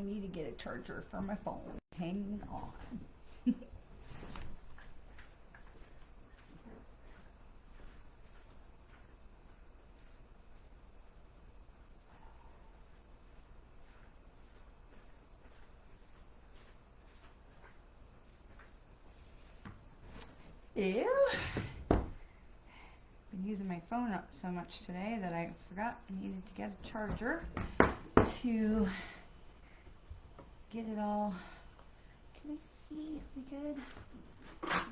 I need to get a charger for my phone. Hang on. Ew. Been using my phone up so much today that I forgot I needed to get a charger to get it all. Can I see? We good? Let's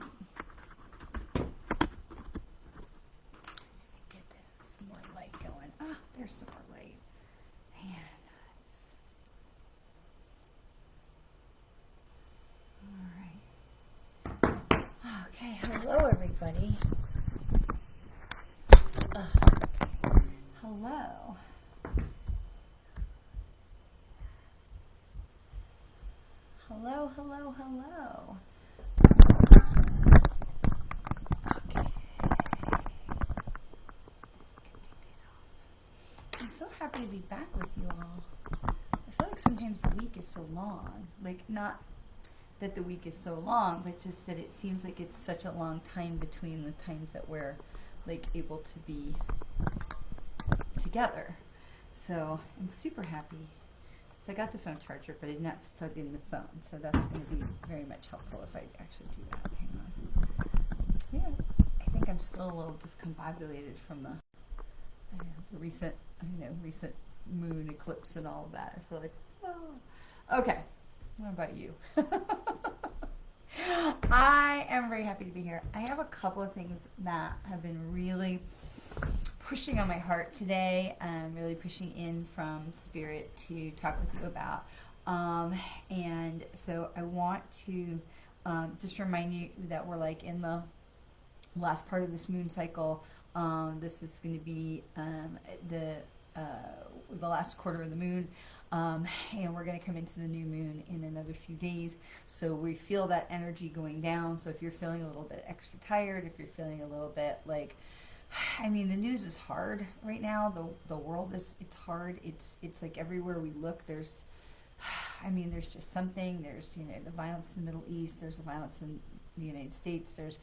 see if we can get some more light going. Ah, there's some more light. Man, nuts. All right. Okay, hello everybody. Hello. Hello, hello, hello. Okay. Take these off. I'm so happy to be back with you all. I feel like sometimes the week is so long. Like, not that the week is so long, but just that it seems like it's such a long time between the times that we're like able to be together. So I'm super happy. So I got the phone charger, but I did not plug in the phone. So that's going to be very much helpful if I actually do that. Hang on. Yeah, I think I'm still a little discombobulated from the recent moon eclipse and all of that. I feel like, oh. Okay. What about you? I am very happy to be here. I have a couple of things that have been really pushing on my heart today, really pushing in from Spirit to talk with you about. And so I want to just remind you that we're like in the last part of this moon cycle. This is going to be the last quarter of the moon. And we're going to come into the new moon in another few days. So we feel that energy going down. So if you're feeling a little bit extra tired, if you're feeling a little bit like, I mean, the news is hard right now. The world it's hard. It's like everywhere we look, there's just something. There's, the violence in the Middle East. There's the violence in the United States. There's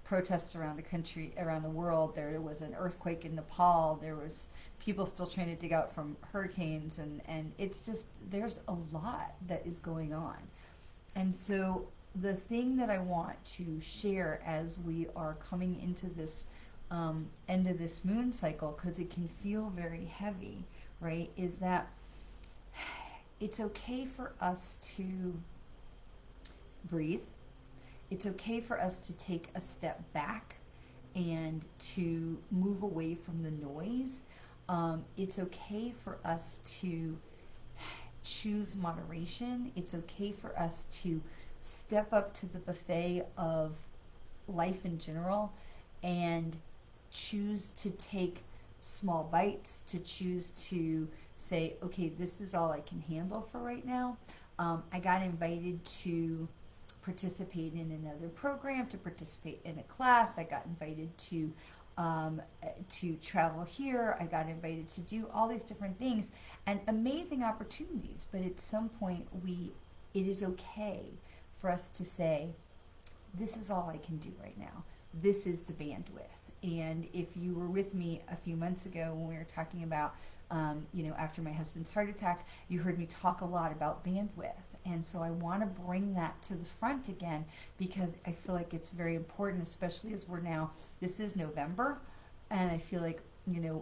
protests around the country, around the world. There was an earthquake in Nepal. There was people still trying to dig out from hurricanes, and it's just, there's a lot that is going on. And so the thing that I want to share as we are coming into this end of this moon cycle, because it can feel very heavy, right, is that it's okay for us to breathe. It's okay for us to take a step back and to move away from the noise. It's okay for us to choose moderation. It's okay for us to step up to the buffet of life in general and choose to take small bites, to choose to say, okay, this is all I can handle for right now. I got invited to participate in another program, to participate in a class. I got invited to travel here. I got invited to do all these different things and amazing opportunities. But at some point, it is okay for us to say, this is all I can do right now. This is the bandwidth. And if you were with me a few months ago when we were talking about, after my husband's heart attack, you heard me talk a lot about bandwidth. And so I want to bring that to the front again, because I feel like it's very important, especially as this is November, and I feel like,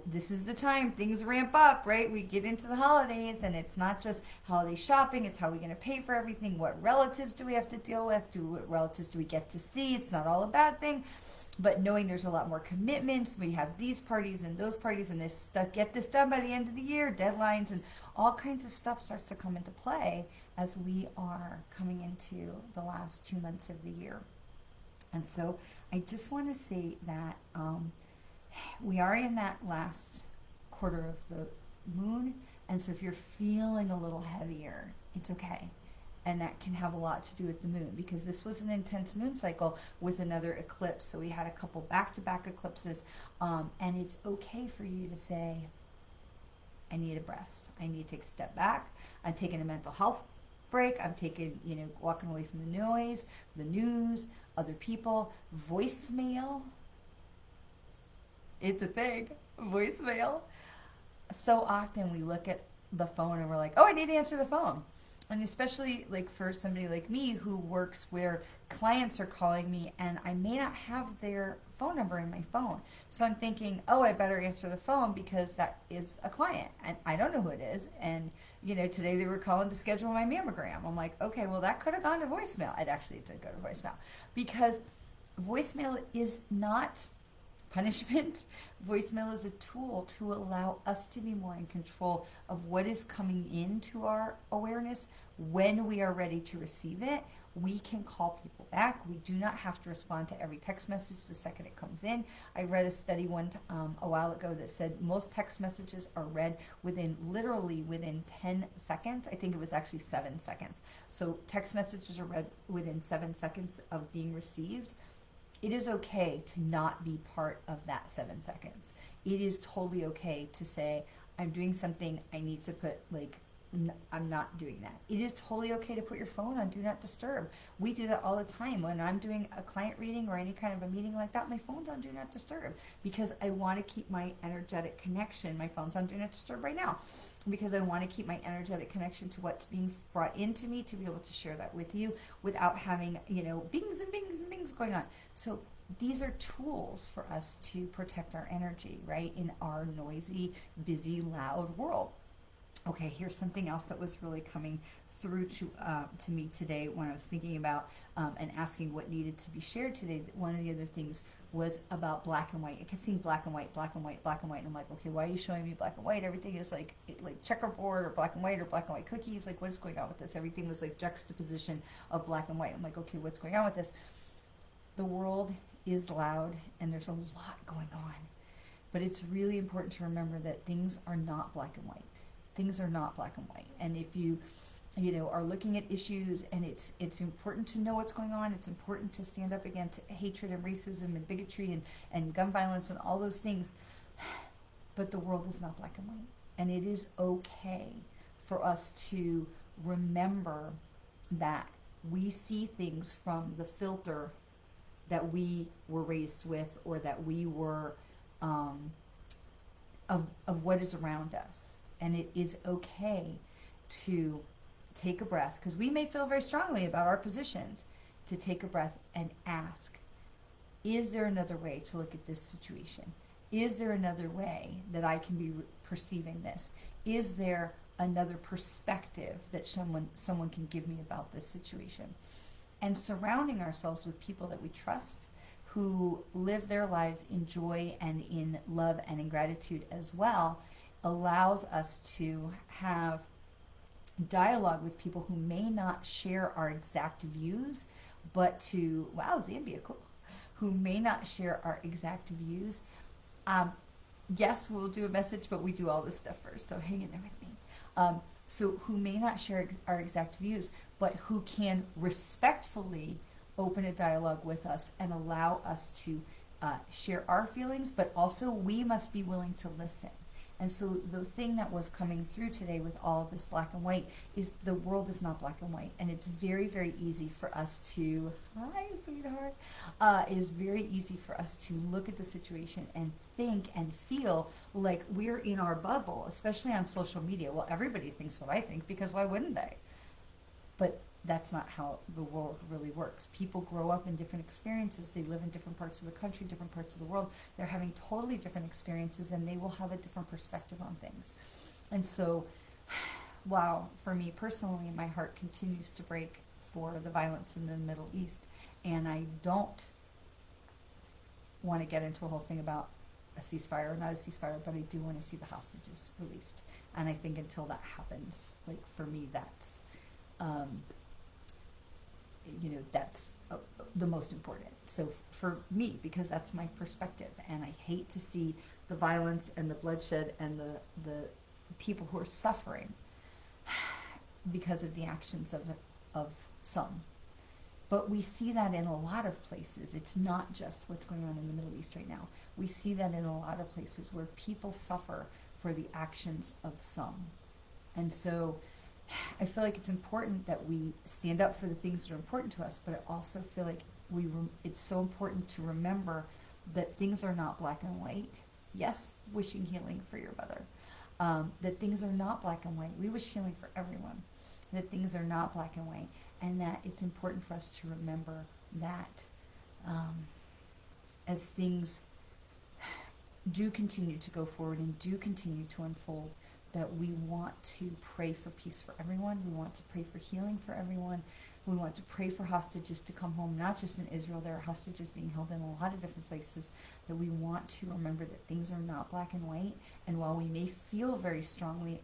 this is the time things ramp up, right? We get into the holidays, and it's not just holiday shopping, it's how we're going to pay for everything. What relatives do we have to deal with? What relatives do we get to see? It's not all a bad thing. But knowing there's a lot more commitments, we have these parties and those parties and this stuff, get this done by the end of the year, deadlines, and all kinds of stuff starts to come into play as we are coming into the last 2 months of the year. And so I just want to say that we are in that last quarter of the moon, and so if you're feeling a little heavier, it's okay. And that can have a lot to do with the moon, because this was an intense moon cycle with another eclipse. So we had a couple back-to-back eclipses, and it's okay for you to say, I need a breath. I need to take a step back. I'm taking a mental health break. I'm taking, walking away from the noise, the news, other people, voicemail. It's a thing. Voicemail. So often we look at the phone and we're like, oh, I need to answer the phone. And especially like for somebody like me who works where clients are calling me and I may not have their phone number in my phone. So I'm thinking, oh, I better answer the phone because that is a client and I don't know who it is. And, today they were calling to schedule my mammogram. I'm like, okay, well, that could have gone to voicemail. It actually did go to voicemail because voicemail is not punishment. Voicemail is a tool to allow us to be more in control of what is coming into our awareness. When we are ready to receive it, we can call people back. We do not have to respond to every text message the second it comes in. I read a study a while ago that said most text messages are read literally within 10 seconds. I think it was actually 7 seconds. So text messages are read within 7 seconds of being received. It is okay to not be part of that 7 seconds. It is totally okay to say, I'm doing something, I need to put, I'm not doing that. It is totally okay to put your phone on Do Not Disturb. We do that all the time. When I'm doing a client reading or any kind of a meeting like that, my phone's on Do Not Disturb because I want to keep my energetic connection. My phone's on Do Not Disturb right now because I want to keep my energetic connection to what's being brought into me to be able to share that with you without having, bings and bings and bings going on. So these are tools for us to protect our energy, right, in our noisy, busy, loud world. Okay, here's something else that was really coming through to me today when I was thinking about and asking what needed to be shared today. One of the other things was about black and white. I kept seeing black and white, black and white, black and white. And I'm like, okay, why are you showing me black and white? Everything is like checkerboard or black and white cookies. Like, what is going on with this? Everything was like juxtaposition of black and white. I'm like, okay, what's going on with this? The world is loud and there's a lot going on. But it's really important to remember that things are not black and white. Things are not black and white. And if you are looking at issues and it's important to know what's going on, it's important to stand up against hatred and racism and bigotry and gun violence and all those things. But the world is not black and white. And it is okay for us to remember that we see things from the filter that we were raised with or that we were of what is around us. And it is okay to take a breath, because we may feel very strongly about our positions, to take a breath and ask, is there another way to look at this situation? Is there another way that I can be perceiving this? Is there another perspective that someone can give me about this situation? And surrounding ourselves with people that we trust, who live their lives in joy and in love and in gratitude as well, allows us to have dialogue with people who may not share our exact views, but Zambia, cool, who may not share our exact views. Yes, we'll do a message, but we do all this stuff first, so hang in there with me. So who may not share our exact views, but who can respectfully open a dialogue with us and allow us to share our feelings, but also we must be willing to listen. And so the thing that was coming through today with all of this black and white is the world is not black and white. And it's very, very easy for us to, hi, sweetheart. It is very easy for us to look at the situation and think and feel like we're in our bubble, especially on social media. Well, everybody thinks what I think, because why wouldn't they? But that's not how the world really works. People grow up in different experiences. They live in different parts of the country, different parts of the world. They're having totally different experiences, and they will have a different perspective on things. And so, while for me personally, my heart continues to break for the violence in the Middle East, and I don't want to get into a whole thing about a ceasefire or not a ceasefire, but I do want to see the hostages released. And I think until that happens, for me, that's that's the most important. So for me, because that's my perspective, and I hate to see the violence and the bloodshed and the people who are suffering because of the actions of some. But we see that in a lot of places. It's not just what's going on in the Middle East right now. We see that in a lot of places where people suffer for the actions of some. And so I feel like it's important that we stand up for the things that are important to us, but I also feel like it's so important to remember that things are not black and white. Yes, wishing healing for your mother. That things are not black and white. We wish healing for everyone. That things are not black and white. And that it's important for us to remember that as things do continue to go forward and do continue to unfold, that we want to pray for peace for everyone. We want to pray for healing for everyone. We want to pray for hostages to come home, not just in Israel. There are hostages being held in a lot of different places. That we want to remember that things are not black and white. And while we may feel very strongly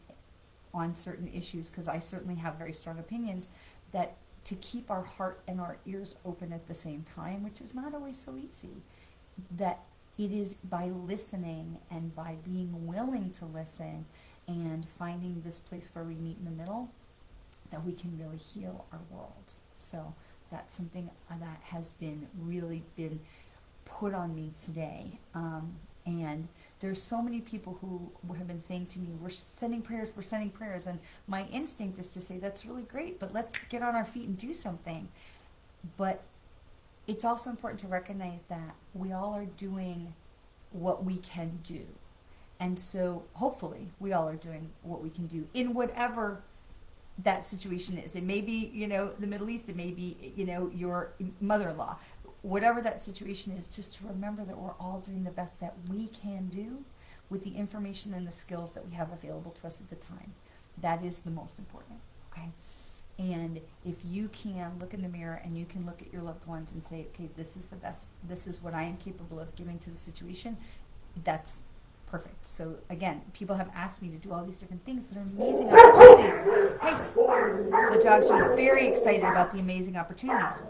on certain issues, because I certainly have very strong opinions, that to keep our heart and our ears open at the same time, which is not always so easy, that it is by listening and by being willing to listen and finding this place where we meet in the middle, that we can really heal our world. So that's something that has really been put on me today. And there's so many people who have been saying to me, we're sending prayers. And my instinct is to say, that's really great, but let's get on our feet and do something. But it's also important to recognize that we all are doing what we can do. And so hopefully we all are doing what we can do in whatever that situation is. It may be, the Middle East. It may be, your mother-in-law. Whatever that situation is, just to remember that we're all doing the best that we can do with the information and the skills that we have available to us at the time. That is the most important, okay? And if you can look in the mirror and you can look at your loved ones and say, okay, this is the best, this is what I am capable of giving to the situation, that's perfect. So again, people have asked me to do all these different things that are amazing opportunities. Hey, the dogs are very excited about the amazing opportunities.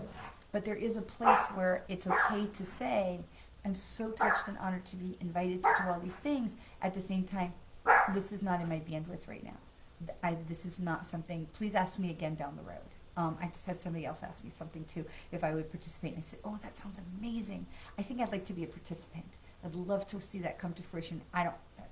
But there is a place where it's okay to say, I'm so touched and honored to be invited to do all these things. At the same time, this is not in my bandwidth right now. This is not something, please ask me again down the road. I just had somebody else ask me something too, if I would participate. And I said, oh, that sounds amazing. I think I'd like to be a participant. I'd love to see that come to fruition.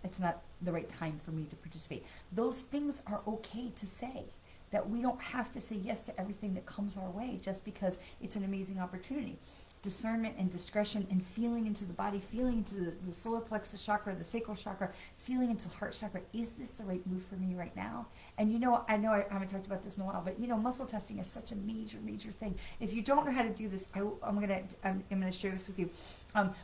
It's not the right time for me to participate. Those things are okay to say. That we don't have to say yes to everything that comes our way just because it's an amazing opportunity. Discernment and discretion and feeling into the body, feeling into the solar plexus chakra, the sacral chakra, feeling into the heart chakra. Is this the right move for me right now? And I know I haven't talked about this in a while, but muscle testing is such a major, major thing. If you don't know how to do this, I'm gonna share this with you.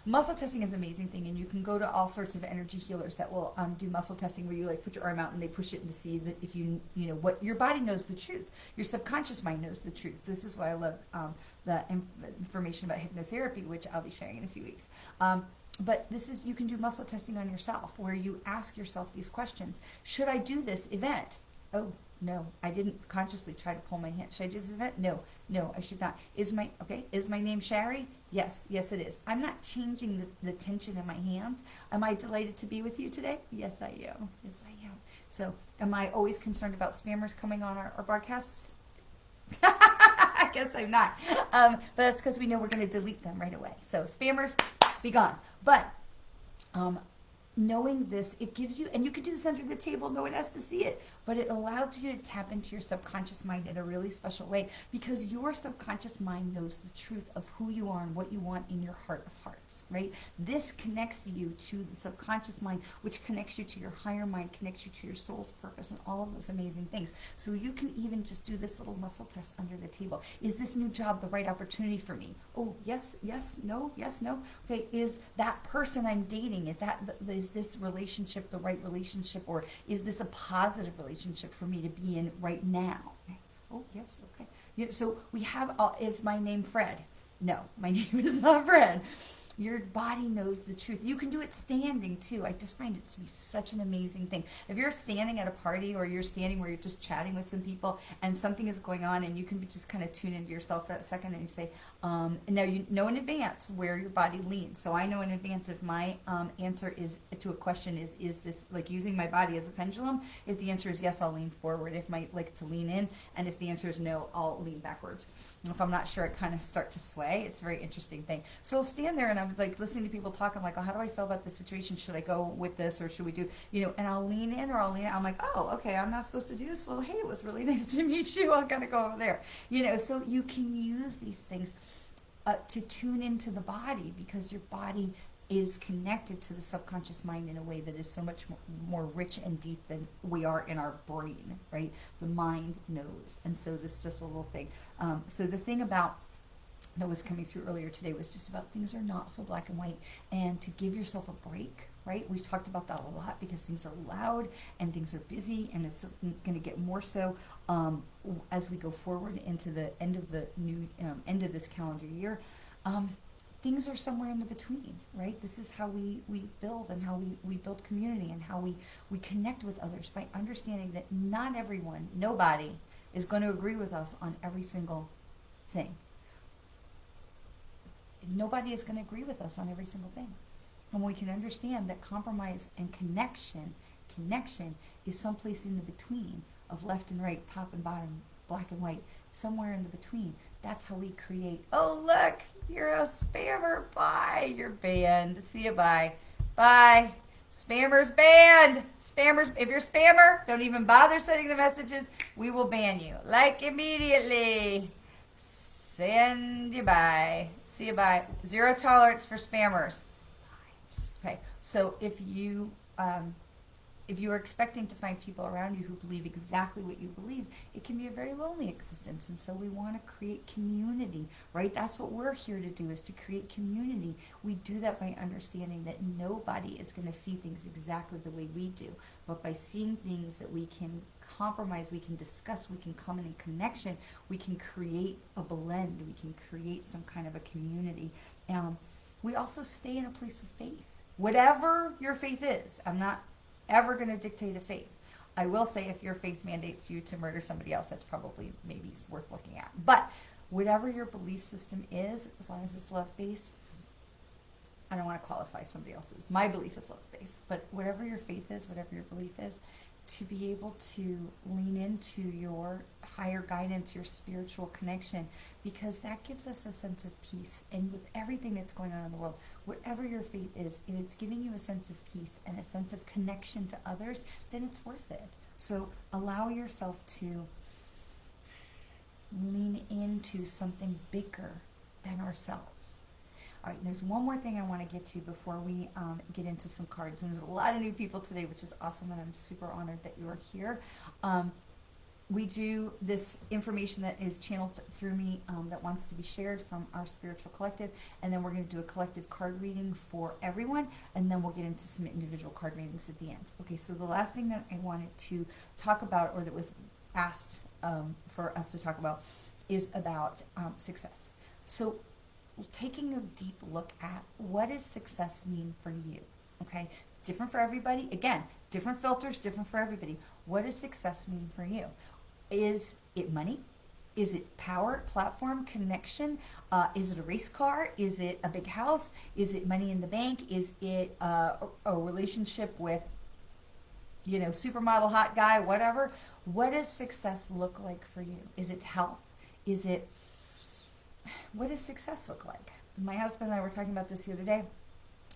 Muscle testing is an amazing thing, and you can go to all sorts of energy healers that will do muscle testing where you put your arm out and they push it and to see that if what your body knows the truth. Your subconscious mind knows the truth. This is why I love the information about hypnotherapy, which I'll be sharing in a few weeks. But you can do muscle testing on yourself where you ask yourself these questions. Should I do this event? Oh, no, I didn't consciously try to pull my hand. Should I do this event? No, I should not. Is my name Shari? Yes, it is. I'm not changing the tension in my hands. Am I delighted to be with you today? Yes, I am. So am I always concerned about spammers coming on our broadcasts? I guess I'm not. But that's because we know we're going to delete them right away. So spammers, be gone. But knowing this, it gives you, and you can do this under the table, no one has to see it, but it allows you to tap into your subconscious mind in a really special way because your subconscious mind knows the truth of who you are and what you want in your heart of hearts, right? This connects you to the subconscious mind, which connects you to your higher mind, connects you to your soul's purpose and all of those amazing things. So you can even just do this little muscle test under the table. Is this new job the right opportunity for me? Oh, yes, no. Okay, is that person I'm dating, is this relationship the right relationship, or is this a positive relationship for me to be in right now? Oh, yes, okay. So we have, is my name Fred? No, my name is not Fred. Your body knows the truth. You can do it standing too. I just find it to be such an amazing thing. If you're standing at a party or you're standing where you're just chatting with some people and something is going on and you can just kind of tune into yourself for a second and you say, and now you know in advance where your body leans. So I know in advance if my answer is to a question is this like using my body as a pendulum? If the answer is yes, I'll lean forward. If I like to lean in, and if the answer is no, I'll lean backwards. If I'm not sure, I kind of start to sway. It's a very interesting thing. So I'll stand there and I'm like listening to people talk. I'm like, oh, how do I feel about this situation? Should I go with this or should we do, and I'll lean in or I'll lean out. I'm like, oh, okay, I'm not supposed to do this. Well, hey, it was really nice to meet you. I'm going to go over there. So you can use these things to tune into the body, because your body is connected to the subconscious mind in a way that is so much more rich and deep than we are in our brain, right? The mind knows. And so this is just a little thing. So the thing about that was coming through earlier today was just about things are not so black and white, and to give yourself a break, right? We've talked about that a lot because things are loud and things are busy, and it's going to get more so as we go forward into the end of the new end of this calendar year. Things are somewhere in the between, right? This is how we build, and how we build community, and how we connect with others, by understanding that not everyone, nobody, is going to agree with us on every single thing. Nobody is going to agree with us on every single thing. And we can understand that compromise and connection is someplace in the between of left and right, top and bottom, black and white, somewhere in the between. That's how we create, oh, look, you're a spammer. Bye. You're banned. See you. Bye. Bye. Spammers banned. Spammers. If you're a spammer, don't even bother sending the messages. We will ban you. Like immediately. Send you bye. See you. Bye. Zero tolerance for spammers. Okay. So if you are expecting to find people around you who believe exactly what you believe, it can be a very lonely existence. And so we want to create community, right? That's what we're here to do, is to create community. We do that by understanding that nobody is going to see things exactly the way we do. But by seeing things that we can compromise, we can discuss, we can come in connection, we can create a blend, we can create some kind of a community. We also stay in a place of faith. Whatever your faith is, I'm not ever going to dictate a faith. I will say if your faith mandates you to murder somebody else, that's probably maybe worth looking at. But whatever your belief system is, as long as it's love-based, I don't want to qualify somebody else's. My belief is love-based. But whatever your faith is, whatever your belief is, to be able to lean into your higher guidance, your spiritual connection, because that gives us a sense of peace. And with everything that's going on in the world, whatever your faith is, if it's giving you a sense of peace and a sense of connection to others, then it's worth it. So allow yourself to lean into something bigger than ourselves. All right, there's one more thing I want to get to before we get into some cards. And there's a lot of new people today, which is awesome, and I'm super honored that you are here. We do this information that is channeled through me that wants to be shared from our spiritual collective, and then we're going to do a collective card reading for everyone, and then we'll get into some individual card readings at the end. Okay, so the last thing that I wanted to talk about, or that was asked for us to talk about, is about success. So taking a deep look at what does success mean for you, okay? Different for everybody. Again, different filters, different for everybody. What does success mean for you? Is it money? Is it power, platform, connection? Is it a race car? Is it a big house? Is it money in the bank? Is it a relationship with, supermodel, hot guy, whatever? What does success look like for you? Is it health? What does success look like? My husband and I were talking about this the other day.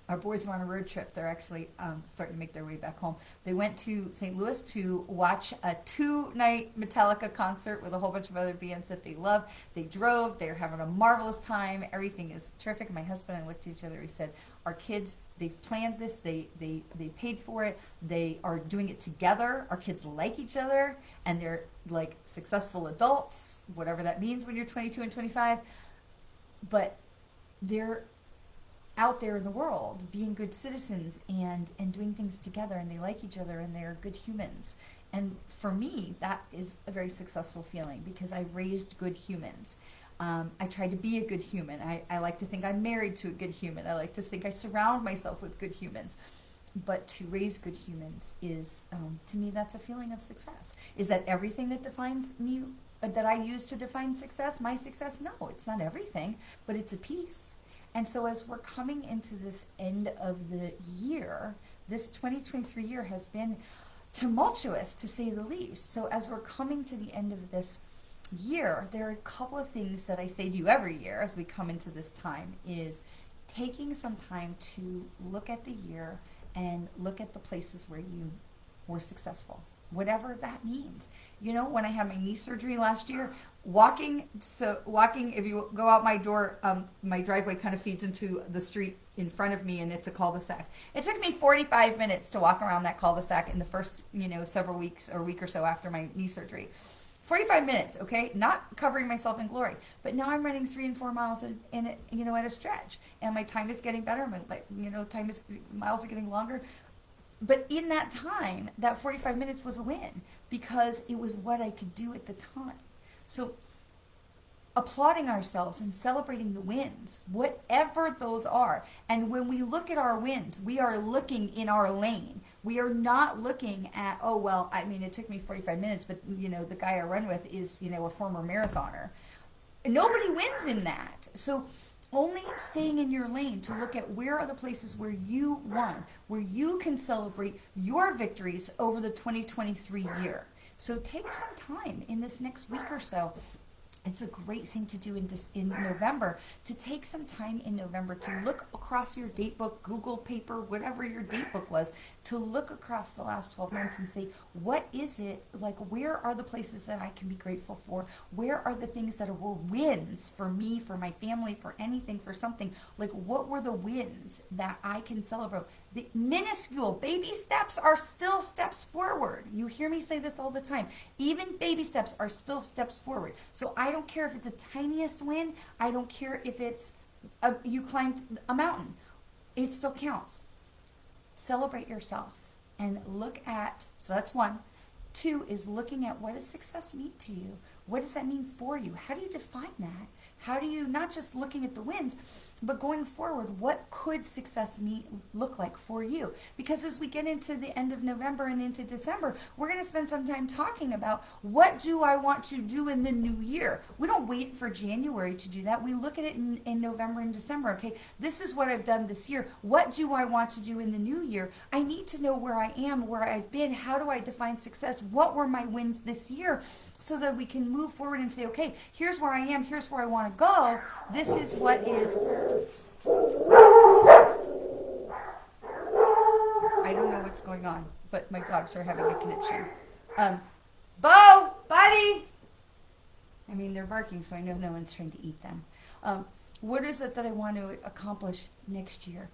Our boys were on a road trip. They're actually starting to make their way back home. They went to St. Louis to watch a 2-night Metallica concert with a whole bunch of other bands that they love. They drove. They're having a marvelous time. Everything is terrific. My husband and I looked at each other. He said, our kids, they've planned this. They paid for it. They are doing it together. Our kids like each other, and they're like successful adults, whatever that means when you're 22 and 25. But they're out there in the world being good citizens and doing things together, and they like each other, and they're good humans. And for me, that is a very successful feeling, because I've raised good humans. I try to be a good human. I like to think I'm married to a good human. I like to think I surround myself with good humans. But to raise good humans is, to me, that's a feeling of success. Is that everything that defines me, that I use to define success, my success? No, it's not everything, but it's a piece. And so as we're coming into this end of the year, this 2023 year has been tumultuous, to say the least. So as we're coming to the end of this year, there are a couple of things that I say to you every year as we come into this time is, taking some time to look at the year and look at the places where you were successful, whatever that means. You know, when I had my knee surgery last year, walking, if you go out my door, my driveway kind of feeds into the street in front of me, and it's a cul-de-sac. It took me 45 minutes to walk around that cul-de-sac in the first, several weeks or week or so after my knee surgery. 45 minutes, okay? Not covering myself in glory. But now I'm running 3 and 4 miles at a stretch. And my time is getting better. Miles are getting longer. But in that time, that 45 minutes was a win because it was what I could do at the time. So applauding ourselves and celebrating the wins, whatever those are. And when we look at our wins, we are looking in our lane. We are not looking at, it took me 45 minutes, but, the guy I run with is, a former marathoner. Nobody wins in that. So only staying in your lane to look at where are the places where you won, where you can celebrate your victories over the 2023 year. So take some time in this next week or so. It's a great thing to do in November, to take some time in November to look across your date book, Google paper, whatever your date book was, to look across the last 12 months and say, what is it, where are the places that I can be grateful for? Where are the things that were wins for me, for my family, for anything, for something? What were the wins that I can celebrate? The minuscule baby steps are still steps forward. You hear me say this all the time. Even baby steps are still steps forward. So I don't care if it's the tiniest win. I don't care if it's you climbed a mountain. It still counts. Celebrate yourself and look at, so that's 1. 2 is looking at, what does success mean to you? What does that mean for you? How do you define that? How do you, not just looking at the wins, but going forward, what could success look like for you? Because as we get into the end of November and into December, we're going to spend some time talking about, what do I want to do in the new year? We don't wait for January to do that. We look at it in November and December. Okay, this is what I've done this year. What do I want to do in the new year? I need to know where I am, where I've been. How do I define success? What were my wins this year? So that we can move forward and say, okay, here's where I am, here's where I want to go. This is what is... I don't know what's going on, but my dogs are having a conniption. Bo, buddy! They're barking, so I know no one's trying to eat them. What is it that I want to accomplish next year?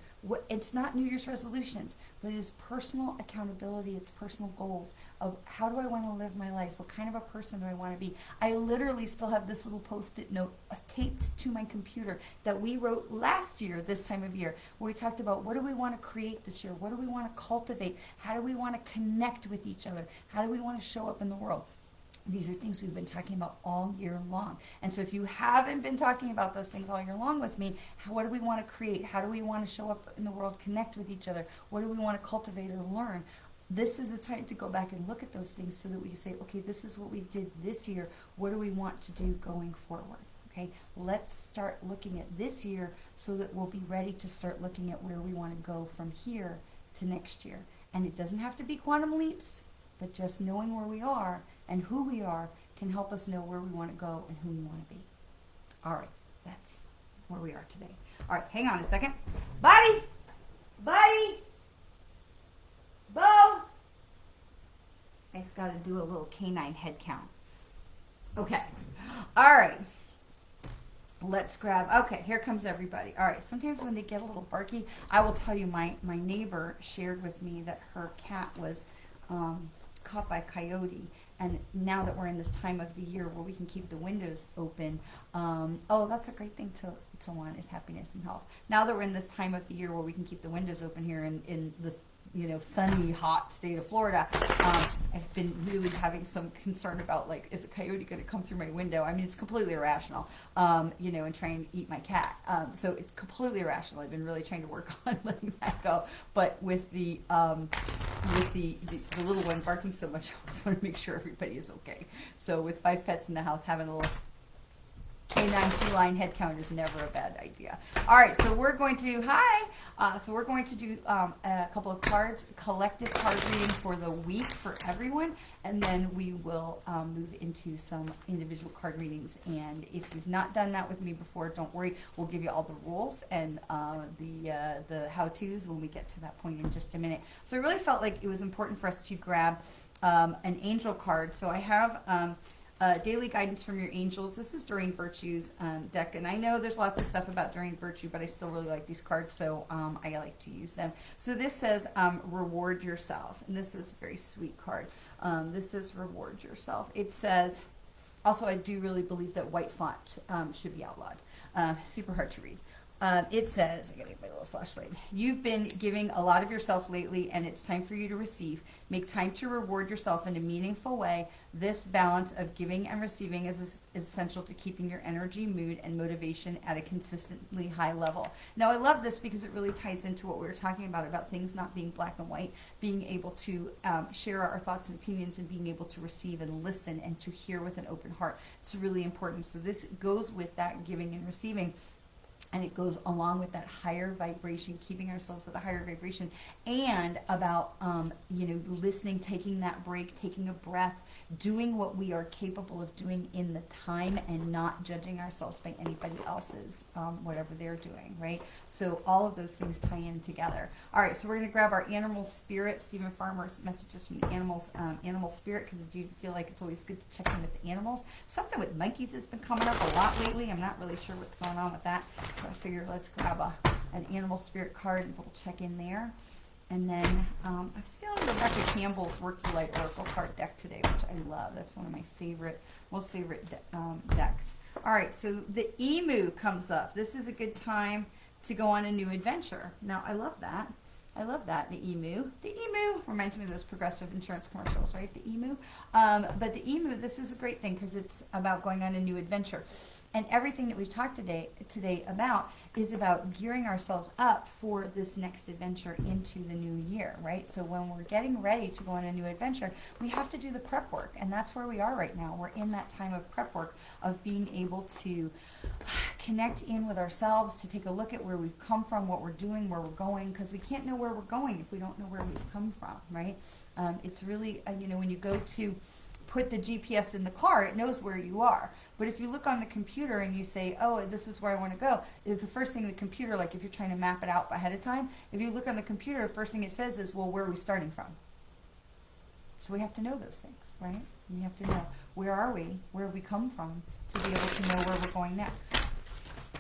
It's not New Year's resolutions, but it is personal accountability. It's personal goals of, how do I want to live my life? What kind of a person do I want to be? I literally still have this little Post-it note taped to my computer that we wrote last year, this time of year, where we talked about, what do we want to create this year? What do we want to cultivate? How do we want to connect with each other? How do we want to show up in the world? These are things we've been talking about all year long. And so if you haven't been talking about those things all year long with me, what do we want to create? How do we want to show up in the world, connect with each other? What do we want to cultivate or learn? This is the time to go back and look at those things so that we can say, okay, this is what we did this year. What do we want to do going forward? Okay, let's start looking at this year so that we'll be ready to start looking at where we want to go from here to next year. And it doesn't have to be quantum leaps, but just knowing where we are and who we are can help us know where we want to go and who we want to be. All right, that's where we are today. All right, hang on a second. Buddy! Buddy! Bo! I just got to do a little canine head count. Okay. All right. Let's grab, okay, here comes everybody. All right, sometimes when they get a little barky, I will tell you, my neighbor shared with me that her cat was caught by a coyote, and now that we're in this time of the year where we can keep the windows open, that's a great thing to want, is happiness and health. Now that we're in this time of the year where we can keep the windows open here in this sunny, hot state of Florida, I've been really having some concern about, is a coyote going to come through my window? It's completely irrational, and try and eat my cat. So it's completely irrational. I've been really trying to work on letting that go. But with the little one barking so much, I just want to make sure everybody is okay. So with 5 pets in the house, having a little Canine feline head count is never a bad idea. All right, so we're going to so we're going to do a couple of cards, collective card reading for the week for everyone, and then we will move into some individual card readings. And if you've not done that with me before, don't worry. We'll give you all the rules and the how-tos when we get to that point in just a minute. So I really felt like it was important for us to grab an angel card. So I have daily guidance from your angels. This is During Virtue's deck, and I know there's lots of stuff about During Virtue, but I still really like these cards, so I like to use them. So this says reward yourself, and this is a very sweet card. This is reward yourself. It says, also I do really believe that white font should be outlawed. Super hard to read. It says, I gotta get my little flashlight. You've been giving a lot of yourself lately, and it's time for you to receive. Make time to reward yourself in a meaningful way. This balance of giving and receiving is essential to keeping your energy, mood, and motivation at a consistently high level. Now, I love this because it really ties into what we were talking about things not being black and white, being able to share our thoughts and opinions, and being able to receive and listen and to hear with an open heart. It's really important. So this goes with that giving and receiving. And it goes along with that higher vibration, keeping ourselves at a higher vibration, and about, listening, taking that break, taking a breath, doing what we are capable of doing in the time, and not judging ourselves by anybody else's, whatever they're doing, right? So all of those things tie in together. All right, so we're going to grab our animal spirit. Stephen Farmer's messages from the animal spirit, because I do feel like it's always good to check in with the animals. Something with monkeys has been coming up a lot lately. I'm not really sure what's going on with that. So I figured let's grab an animal spirit card and we'll check in there. And then I was feeling Rebecca Campbell's Work Your Light Oracle card deck today, which I love. That's one of my most favorite decks. All right, so the emu comes up. This is a good time to go on a new adventure. Now, I love that. The emu. The emu reminds me of those Progressive insurance commercials, right? The emu. But the emu, this is a great thing because it's about going on a new adventure. And everything that we've talked today about is about gearing ourselves up for this next adventure into the new year, right? So when we're getting ready to go on a new adventure, we have to do the prep work. And that's where we are right now. We're in that time of prep work, of being able to connect in with ourselves, to take a look at where we've come from, what we're doing, where we're going, because we can't know where we're going if we don't know where we've come from, right? It's really, when you go to put the GPS in the car, it knows where you are. But if you look on the computer and you say, oh, this is where I want to go, the first thing the computer, like if you're trying to map it out ahead of time, if you look on the computer, the first thing it says is, well, where are we starting from? So we have to know those things, right? We have to know, where are we, where have we come from, to be able to know where we're going next.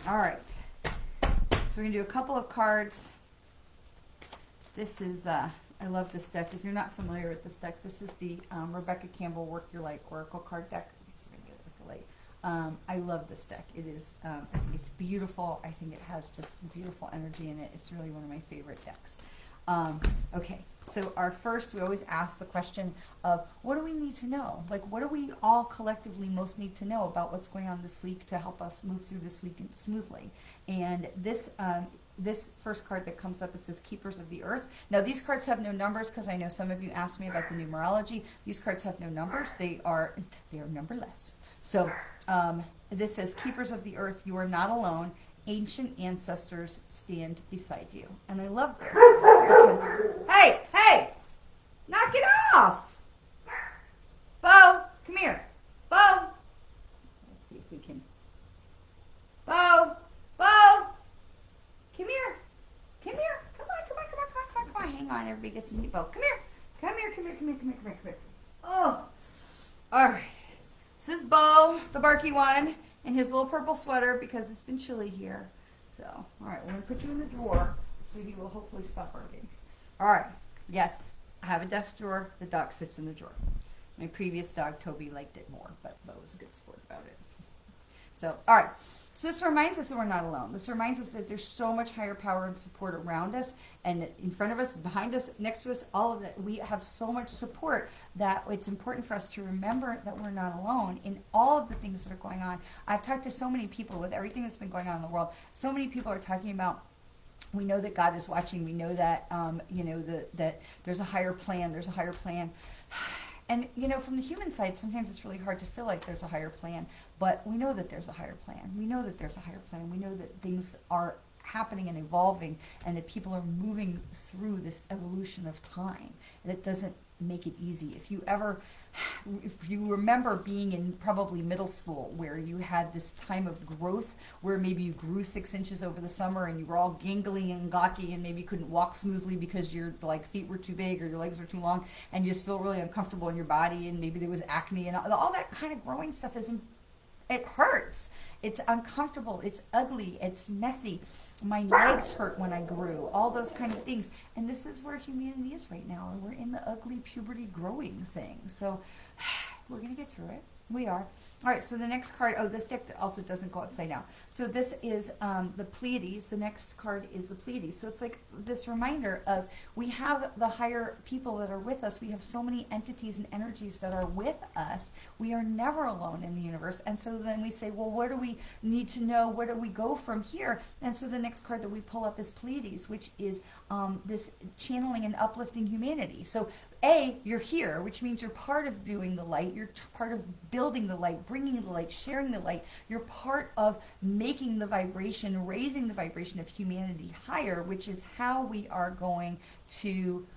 All right. So we're going to do a couple of cards. This is... I love this deck. If you're not familiar with this deck, this is the Rebecca Campbell Work Your Light Oracle card deck. Let me see if I can get it with the light. I love this deck. It is, I think it's beautiful. I think it has just beautiful energy in it. It's really one of my favorite decks. Okay, so our first, we always ask the question of, what do we need to know? Like, what do we all collectively most need to know about what's going on this week to help us move through this week smoothly? And this first card that comes up, it says Keepers of the Earth. Now, these cards have no numbers because I know some of you asked me about the numerology. These cards have no numbers. They are numberless. So this says Keepers of the Earth, you are not alone. Ancient ancestors stand beside you. And I love this because, hey, knock it off. Bo, come here. Bo. Let's see if we can. Bo. Come here. Come on. Hang on, everybody gets to meet Bo. Come here. Oh, all right. This is Bo, the barky one, in his little purple sweater because it's been chilly here. So, all right, we're going to put you in the drawer so you will hopefully stop barking. All right. Yes, I have a desk drawer. The dog sits in the drawer. My previous dog, Toby, liked it more, but Bo was a good sport about it. So, all right. So this reminds us that we're not alone. This reminds us that there's so much higher power and support around us and in front of us, behind us, next to us, all of that. We have so much support that it's important for us to remember that we're not alone in all of the things that are going on. I've talked to so many people with everything that's been going on in the world. So many people are talking about, we know that God is watching. We know that, that there's a higher plan. And, from the human side, sometimes it's really hard to feel like there's a higher plan, but we know that there's a higher plan. We know that there's a higher plan. We know that things are happening and evolving, and that people are moving through this evolution of time. And it doesn't make it easy. If you remember being in probably middle school, where you had this time of growth, where maybe you grew 6 inches over the summer and you were all gangly and gawky and maybe you couldn't walk smoothly because your feet were too big or your legs were too long, and you just feel really uncomfortable in your body, and maybe there was acne and all that kind of growing stuff it hurts. It's uncomfortable. It's ugly. It's messy. My legs hurt when I grew. All those kind of things. And this is where humanity is right now. We're in the ugly puberty growing thing. So we're going to get through it. We are. All right, so the next card, this deck also doesn't go upside down. So this is the Pleiades. The next card is the Pleiades. So it's like this reminder of, we have the higher people that are with us. We have so many entities and energies that are with us. We are never alone in the universe. And so then we say, well, what do we need to know? Where do we go from here? And so the next card that we pull up is Pleiades, which is this channeling and uplifting humanity. So you're here, which means you're part of doing the light. You're part of building the light, bringing the light, sharing the light. You're part of making the vibration, raising the vibration of humanity higher, which is how we are going to,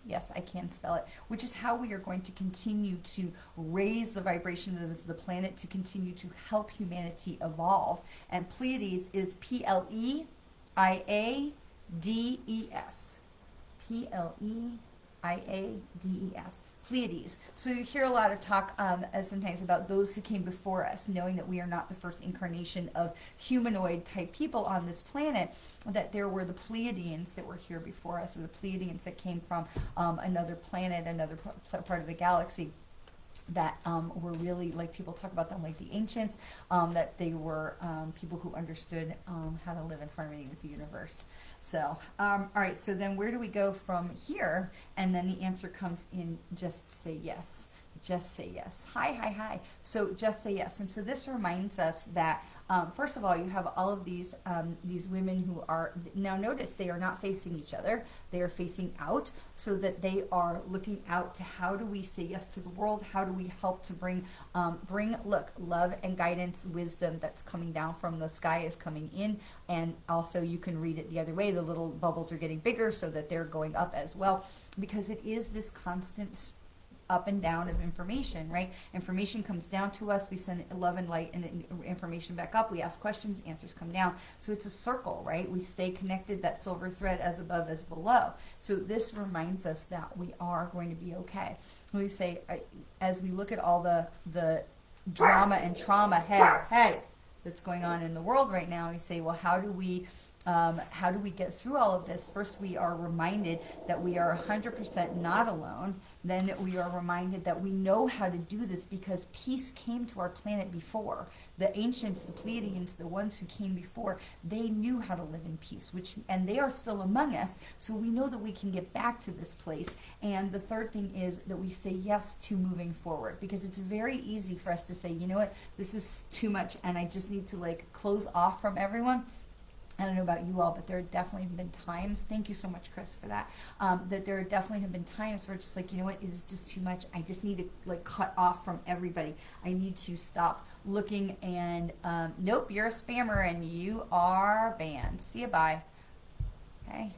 yes, I can spell it, which is how we are going to continue to raise the vibration of the planet, to continue to help humanity evolve. And Pleiades is Pleiades. Pleiades. Pleiades. So you hear a lot of talk sometimes about those who came before us, knowing that we are not the first incarnation of humanoid type people on this planet, that there were the Pleiadians that were here before us, or the Pleiadians that came from another planet, another part of the galaxy, that were really, like, people talk about them like the ancients, that they were people who understood how to live in harmony with the universe. So, all right, so then where do we go from here? And then the answer comes in, just say yes. Just say yes. Hi. So just say yes. And so this reminds us that, first of all, you have all of these women who are, now notice, they are not facing each other. They are facing out, so that they are looking out to, how do we say yes to the world? How do we help to bring love and guidance, wisdom that's coming down from the sky is coming in. And also you can read it the other way. The little bubbles are getting bigger, so that they're going up as well, because it is this constant up and down of information, right? Information comes down to us, we send love and light and information back up, we ask questions, answers come down. So it's a circle, right? We stay connected, that silver thread, as above as below. So this reminds us that we are going to be okay. We say, as we look at all the drama and trauma, hey, that's going on in the world right now, we say, well, how do we get through all of this? First, we are reminded that we are 100% not alone. Then we are reminded that we know how to do this because peace came to our planet before. The ancients, the Pleiadians, the ones who came before, they knew how to live in peace, and they are still among us, so we know that we can get back to this place. And the third thing is that we say yes to moving forward, because it's very easy for us to say, you know what, this is too much and I just need to close off from everyone. I don't know about you all, but there definitely have been times, thank you so much, Chris, for that, that there definitely have been times where it's just like, you know what, it is just too much. I just need to cut off from everybody. I need to stop looking and, nope, you're a spammer and you are banned. See you, bye. Okay?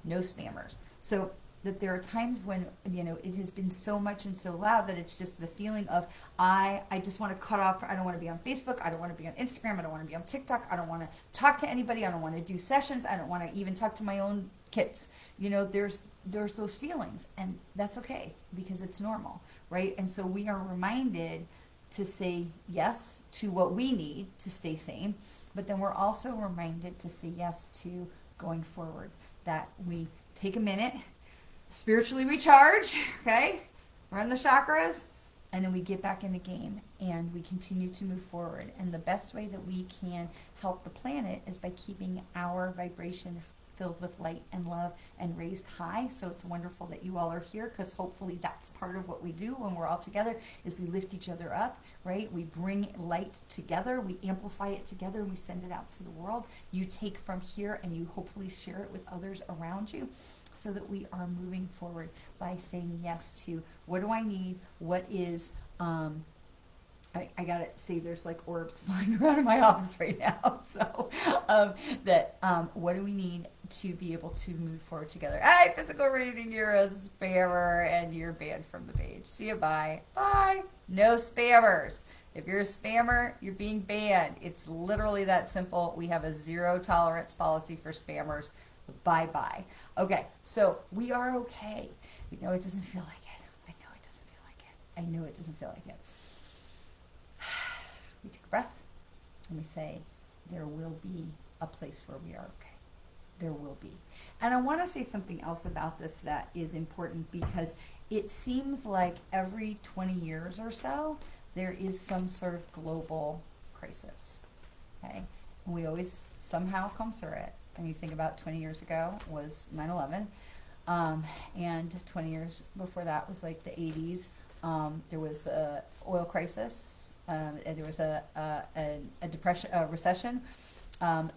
No spammers. So that there are times when, it has been so much and so loud that it's just the feeling of, I just want to cut off. I don't want to be on Facebook. I don't want to be on Instagram. I don't want to be on TikTok. I don't want to talk to anybody. I don't want to do sessions. I don't want to even talk to my own kids. There's those feelings, and that's okay because it's normal, right? And so we are reminded to say yes to what we need to stay sane, but then we're also reminded to say yes to going forward, that we take a minute, spiritually recharge, okay, run the chakras, and then we get back in the game and we continue to move forward. And the best way that we can help the planet is by keeping our vibration filled with light and love and raised high. So it's wonderful that you all are here, because hopefully that's part of what we do when we're all together, is we lift each other up, right? We bring light together, we amplify it together, and we send it out to the world. You take from here and you hopefully share it with others around you. so that we are moving forward by saying yes to what do I need, what is, I gotta say, there's like orbs flying around in my office right now. So what do we need to be able to move forward together? Hi, physical reading, you're a spammer and you're banned from the page. See you, bye. Bye. No spammers. If you're a spammer, you're being banned. It's literally that simple. We have a 0 tolerance policy for spammers. Bye-bye. Okay, so we are okay. We know it doesn't feel like it. I know it doesn't feel like it. I know it doesn't feel like it. We take a breath and we say, there will be a place where we are okay. There will be. And I want to say something else about this that is important, because it seems like every 20 years or so, there is some sort of global crisis. Okay? And we always somehow come through it. And you think about 20 years ago was 9/11. And 20 years before that was like the 80s. There was the oil crisis. And there was a depression, a recession.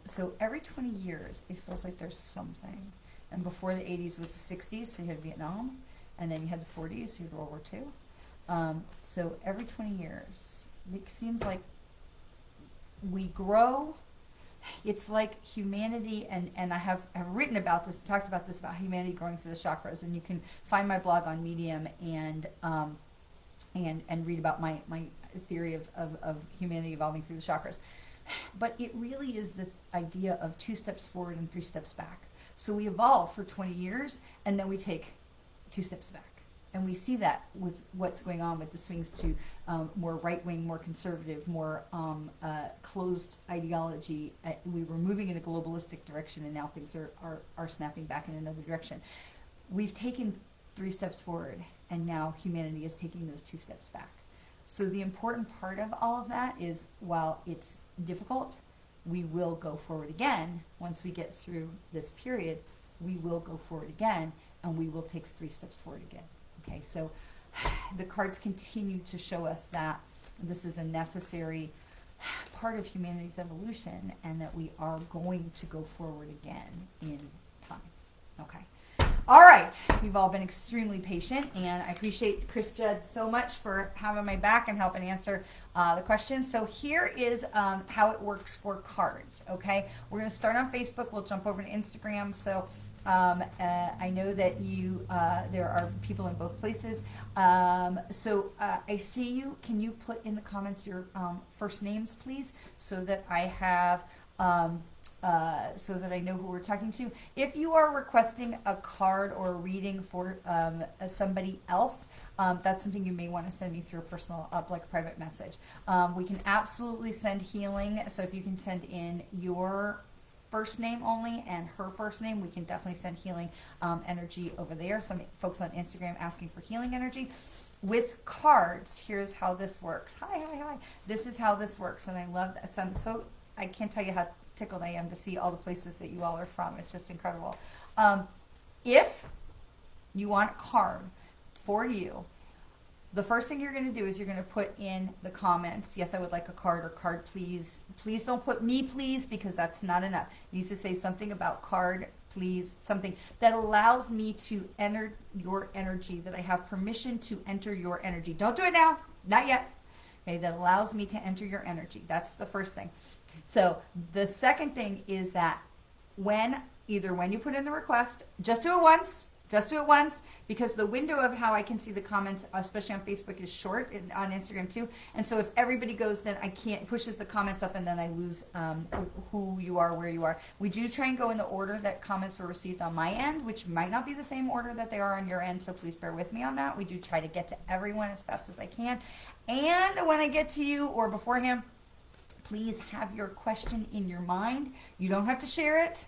So every 20 years, it feels like there's something. And before the 80s was the 60s, so you had Vietnam, and then you had the 40s, so you had World War II. So every 20 years, it seems like we grow. It's like humanity, and I've written about this, talked about this, about humanity growing through the chakras, and you can find my blog on Medium and read about my theory of humanity evolving through the chakras. But it really is this idea of 2 steps forward and 3 steps back. So we evolve for 20 years, and then we take 2 steps back. And we see that with what's going on with the swings to more right-wing, more conservative, more closed ideology. We were moving in a globalistic direction, and now things are snapping back in another direction. We've taken 3 steps forward, and now humanity is taking those 2 steps back. So the important part of all of that is, while it's difficult, we will go forward again. Once we get through this period, we will go forward again, and we will take 3 steps forward again. Okay, so the cards continue to show us that this is a necessary part of humanity's evolution, and that we are going to go forward again in time. Okay. All right, you've all been extremely patient, and I appreciate Chris Judd so much for having my back and helping answer the questions. So here is how it works for cards, okay? We're going to start on Facebook. We'll jump over to Instagram. So I know that there are people in both places. So I see you. Can you put in the comments your first names, please, so that I have... so that I know who we're talking to. If you are requesting a card or a reading for somebody else, that's something you may want to send me through a personal, like a private message. We can absolutely send healing. So if you can send in your first name only and her first name, we can definitely send healing energy over there. Some folks on Instagram asking for healing energy. With cards, here's how this works. Hi. This is how this works, and I love that. So I can't tell you how tickled I am to see all the places that you all are from. It's just incredible. If you want a card for you, the first thing you're going to do is you're going to put in the comments, yes, I would like a card, or card please. Please don't put me please, because that's not enough. It needs to say something about card please, something that allows me to enter your energy, that I have permission to enter your energy. Don't do it now, not yet. Okay, that allows me to enter your energy. That's the first thing. So the second thing is that when you put in the request, just do it once, because the window of how I can see the comments, especially on Facebook, is short, and on Instagram too. And so if everybody goes, then I can't, pushes the comments up, and then I lose who you are, where you are. We do try and go in the order that comments were received on my end, which might not be the same order that they are on your end, so please bear with me on that. We do try to get to everyone as fast as I can. And when I get to you, or beforehand, please have your question in your mind. You don't have to share it.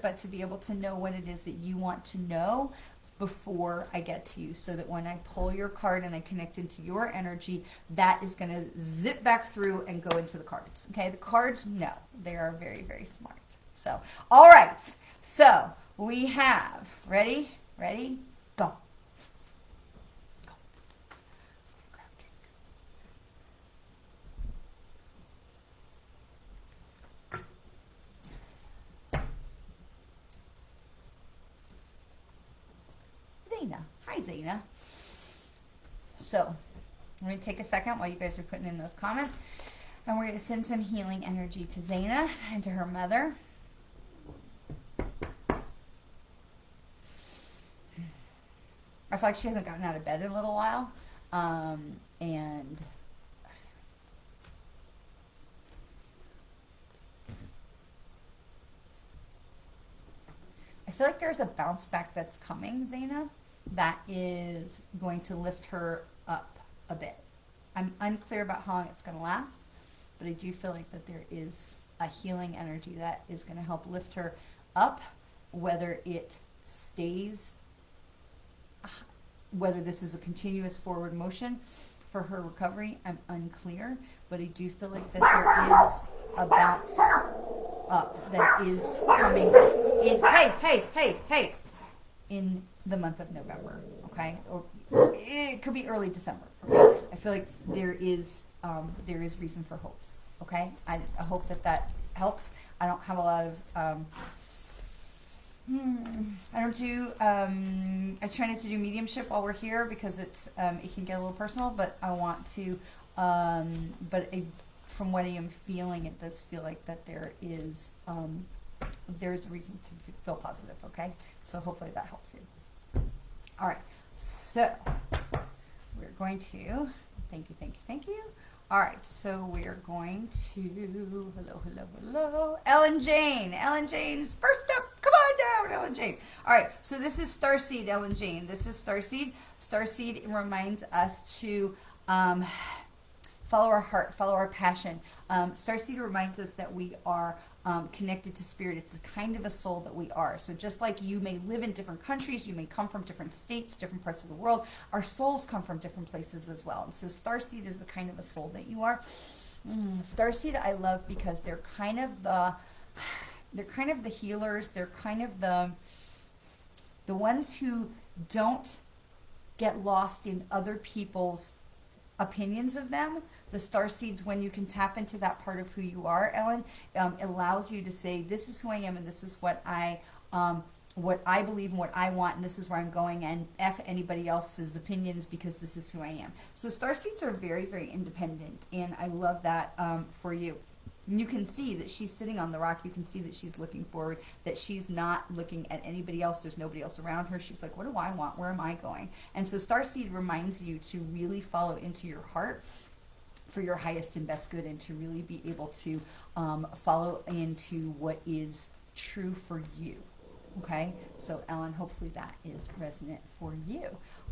But to be able to know what it is that you want to know before I get to you, so that when I pull your card and I connect into your energy, that is going to zip back through and go into the cards. Okay, the cards, no, they are very, very smart. So, all right, so we have, ready, go. Zena. So I'm going to take a second while you guys are putting in those comments, and we're going to send some healing energy to Zena and to her mother. I feel like she hasn't gotten out of bed in a little while, and I feel like there's a bounce back that's coming, Zena, that is going to lift her up a bit. I'm unclear about how long it's going to last, but I do feel like that there is a healing energy that is going to help lift her up, whether it stays, whether this is a continuous forward motion for her recovery, I'm unclear, but I do feel like that there is a bounce up that is coming in, in the month of November, okay? Or it could be early December, okay? I feel like there is reason for hopes, okay? I hope that helps. I don't have a lot of, I try not to do mediumship while we're here because it can get a little personal, but I want to, from what I am feeling, it does feel like that there's a reason to feel positive, okay? So hopefully that helps you. All right, so we're going to, thank you. All right, so we're going to, hello, Ellen Jane's first up. Come on down, Ellen Jane. All right, so this is Starseed, Ellen Jane. This is Starseed. Starseed reminds us to follow our heart, follow our passion. Starseed reminds us that we are connected to spirit. It's the kind of a soul that we are. So just like you may live in different countries, you may come from different states, different parts of the world, our souls come from different places as well. And so Starseed is the kind of a soul that you are. Starseed I love because they're kind of the healers. They're kind of the ones who don't get lost in other people's opinions of them. The starseeds, when you can tap into that part of who you are, Ellen, allows you to say, this is who I am and this is what I believe and what I want, and this is where I'm going, and F anybody else's opinions because this is who I am. So starseeds are very, very independent, and I love that for you. You can see that she's sitting on the rock. You can see that she's looking forward, that she's not looking at anybody else. There's nobody else around her. She's like, what do I want? Where am I going? And so Starseed reminds you to really follow into your heart for your highest and best good, and to really be able to follow into what is true for you. Okay? So Ellen, hopefully that is resonant for you.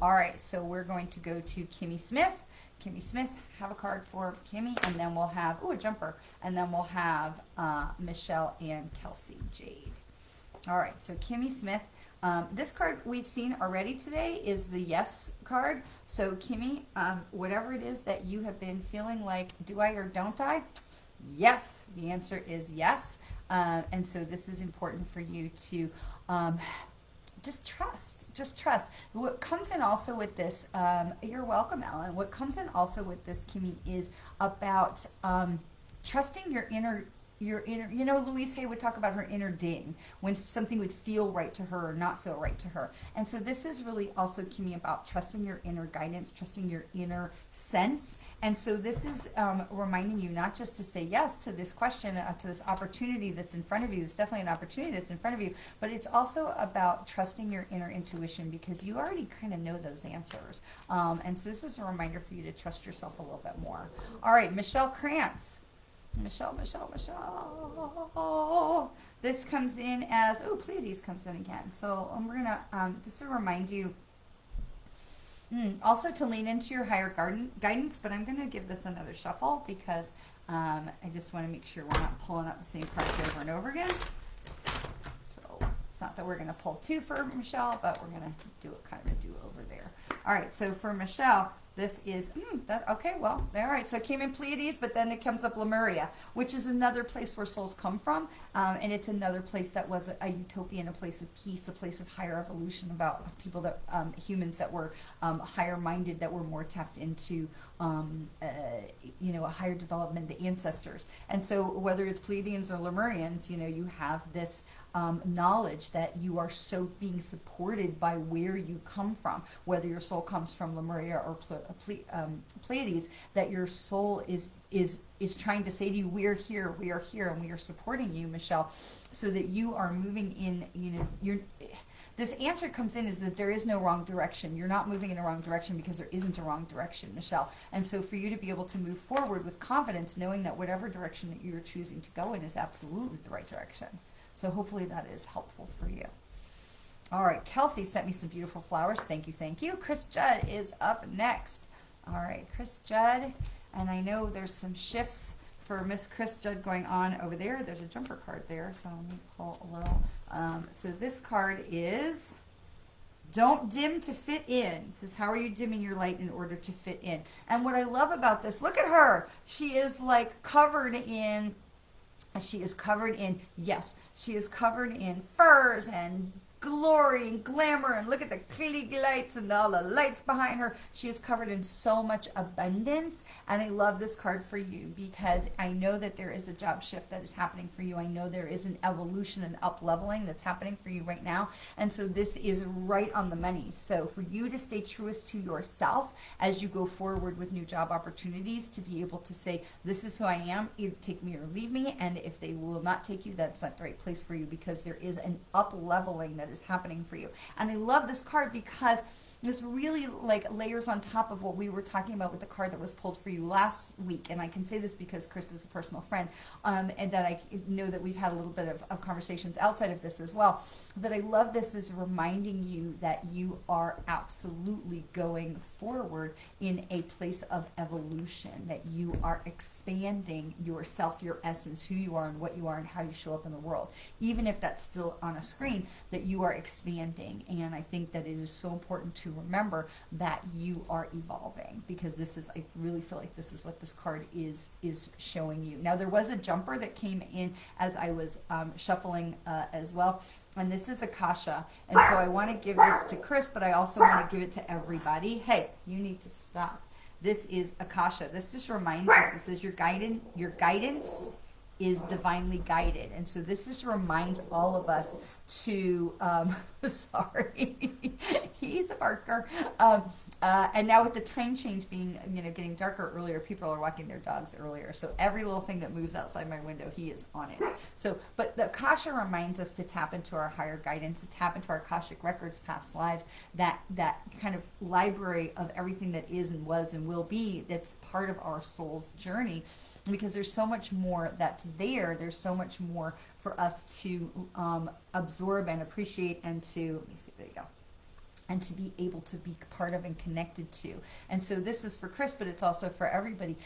All right, so we're going to go to Kimmy Smith. Kimmy Smith, have a card for Kimmy, and then we'll have, a jumper, and then we'll have Michelle and Kelsey Jade. All right, so Kimmy Smith, this card we've seen already today is the yes card. So Kimmy, whatever it is that you have been feeling like, do I or don't I? Yes, the answer is yes. And so this is important for you to just trust. What comes in also with this, you're welcome, Ellen. What comes in also with this, Kimmy, is about trusting your inner, Louise Hay would talk about her inner ding, when something would feel right to her or not feel right to her. And so this is really also, Kimmy, about trusting your inner guidance, trusting your inner sense. And so this is reminding you not just to say yes to this question, to this opportunity that's in front of you. It's definitely an opportunity that's in front of you, but it's also about trusting your inner intuition, because you already kind of know those answers. And so this is a reminder for you to trust yourself a little bit more. All right, Michelle Krantz. Michelle. This comes in as, Pleiades comes in again. So we're going to, this will remind you also to lean into your higher guidance, but I'm going to give this another shuffle because I just want to make sure we're not pulling up the same cards over and over again. So it's not that we're going to pull two for Michelle, but we're going to do it kind of a do-over there. All right, so for Michelle, This is, okay, well, all right. So it came in Pleiades, but then it comes up Lemuria, which is another place where souls come from. And it's another place that was a utopian, a place of peace, a place of higher evolution, about people that, humans that were higher minded, that were more tapped into, a higher development, the ancestors. And so whether it's Pleiadians or Lemurians, you have this knowledge that you are so being supported by where you come from, whether your soul comes from Lemuria or Pleiades, that your soul is trying to say to you, we are here, and we are supporting you, Michelle, so that you are moving in, this answer comes in is that there is no wrong direction. You're not moving in a wrong direction because there isn't a wrong direction, Michelle. And so for you to be able to move forward with confidence, knowing that whatever direction that you're choosing to go in is absolutely the right direction. So hopefully that is helpful for you. All right, Kelsey sent me some beautiful flowers. Thank you, thank you. Chris Judd is up next. All right, Chris Judd. And I know there's some shifts for Miss Chris Judd going on over there. There's a jumper card there, so let me pull a little. So this card is, don't dim to fit in. It says, how are you dimming your light in order to fit in? And what I love about this, look at her. She is like covered in, yes, she is covered in furs and glory and glamour, and look at the clicky lights and all the lights behind her. She is covered in so much abundance, and I love this card for you because I know that there is a job shift that is happening for you. I know there is an evolution and up leveling that's happening for you right now, and so this is right on the money. So for you to stay truest to yourself as you go forward with new job opportunities, to be able to say, this is who I am, either take me or leave me, and if they will not take you, that's not the right place for you, because there is an up leveling that is happening for you. And I love this card because this really like layers on top of what we were talking about with the card that was pulled for you last week. And I can say this because Chris is a personal friend, and that I know that we've had a little bit of conversations outside of this as well. That I love this is reminding you that you are absolutely going forward in a place of evolution, that you are expanding yourself, your essence, who you are and what you are and how you show up in the world. Even if that's still on a screen, that you are expanding. And I think that it is so important to remember that you are evolving, because this is, I really feel like this is what this card is showing you. Now there was a jumper that came in as I was shuffling as well, and this is Akasha, and so I want to give this to Chris, but I also want to give it to everybody. Hey, you need to stop. This is Akasha. This just reminds us, this is your guidance is divinely guided. And so this just reminds all of us to, sorry, he's a barker. And now with the time change being, getting darker earlier, people are walking their dogs earlier. So every little thing that moves outside my window, he is on it. So, but the Akasha reminds us to tap into our higher guidance, to tap into our Akashic records, past lives, that kind of library of everything that is and was and will be, that's part of our soul's journey. Because there's so much more that's there. There's so much more for us to absorb and appreciate, and to, let me see, there you go, and to be able to be part of and connected to. And so this is for Chris, but it's also for everybody,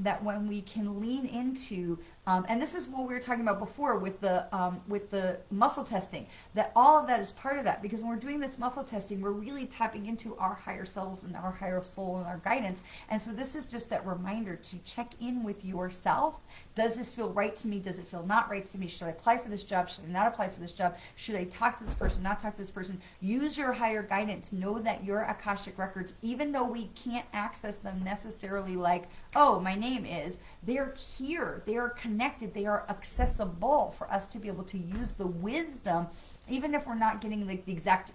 that when we can lean into, and this is what we were talking about before with the muscle testing, that all of that is part of that, because when we're doing this muscle testing, we're really tapping into our higher selves and our higher soul and our guidance. And so this is just that reminder to check in with yourself. Does this feel right to me? Does it feel not right to me? Should I apply for this job? Should I not apply for this job? Should I talk to this person, not talk to this person? Use your higher guidance. Know that your Akashic records, even though we can't access them necessarily like, oh, my name is, they're here, they are connected, they are accessible for us to be able to use the wisdom, even if we're not getting like the exact,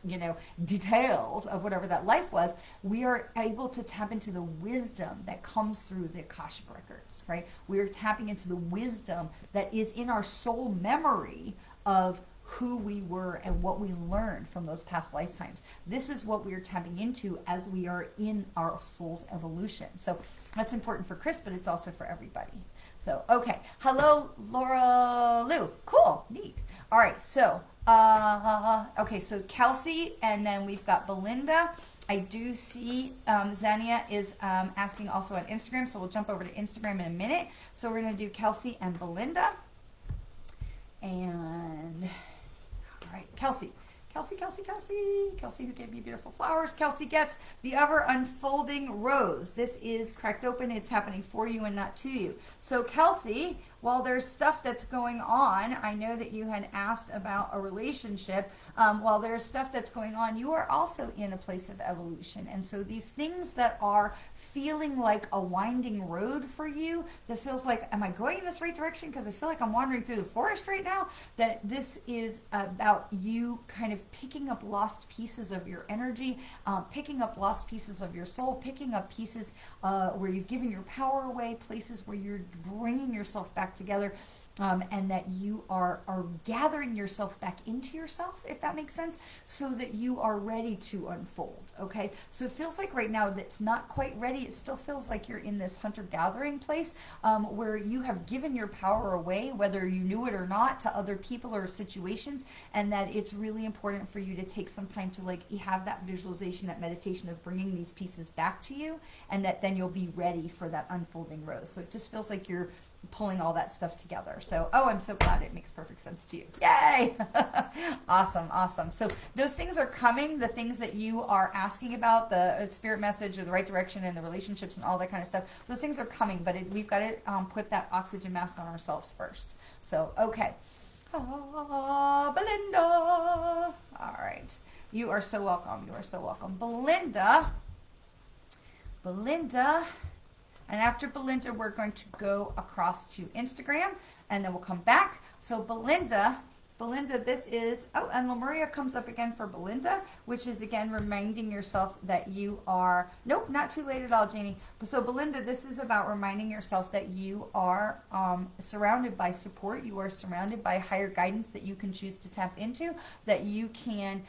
details of whatever that life was. We are able to tap into the wisdom that comes through the Akashic records, right? We are tapping into the wisdom that is in our soul memory of who we were and what we learned from those past lifetimes. This is what we are tapping into as we are in our soul's evolution. So that's important for Chris, but it's also for everybody. So, okay. Hello, Laura Lou. Cool. Neat. All right. So, okay. So Kelsey, and then we've got Belinda. I do see Zania is asking also on Instagram, so we'll jump over to Instagram in a minute. So we're going to do Kelsey and Belinda. And all right, Kelsey. Kelsey, Kelsey, Kelsey. Kelsey, who gave me beautiful flowers. Kelsey gets the ever unfolding rose. This is cracked open. It's happening for you and not to you. So Kelsey, while there's stuff that's going on, I know that you had asked about a relationship. While there's stuff that's going on, you are also in a place of evolution. And so these things that are feeling like a winding road for you, that feels like, am I going in this right direction? Because I feel like I'm wandering through the forest right now. That this is about you kind of picking up lost pieces of your energy, picking up lost pieces of your soul, picking up pieces where you've given your power away, places where you're bringing yourself back together, and that you are gathering yourself back into yourself, if that makes sense, so that you are ready to unfold, okay? So it feels like right now that's not quite ready. It still feels like you're in this hunter-gathering place where you have given your power away, whether you knew it or not, to other people or situations, and that it's really important for you to take some time to like have that visualization, that meditation of bringing these pieces back to you, and that then you'll be ready for that unfolding rose. So it just feels like you're pulling all that stuff together. So, oh, I'm so glad. It makes perfect sense to you. Yay! Awesome, awesome. So those things are coming, the things that you are asking about, the spirit message or the right direction and the relationships and all that kind of stuff, those things are coming, but we've got to put that oxygen mask on ourselves first. So, okay. Belinda. All right. You are so welcome. You are so welcome. Belinda. And after Belinda, we're going to go across to Instagram, and then we'll come back. So Belinda, this is, oh, and Lemuria comes up again for Belinda, which is, again, reminding yourself that you are, nope, not too late at all, Janie. But so Belinda, this is about reminding yourself that you are surrounded by support. You are surrounded by higher guidance that you can choose to tap into, that you can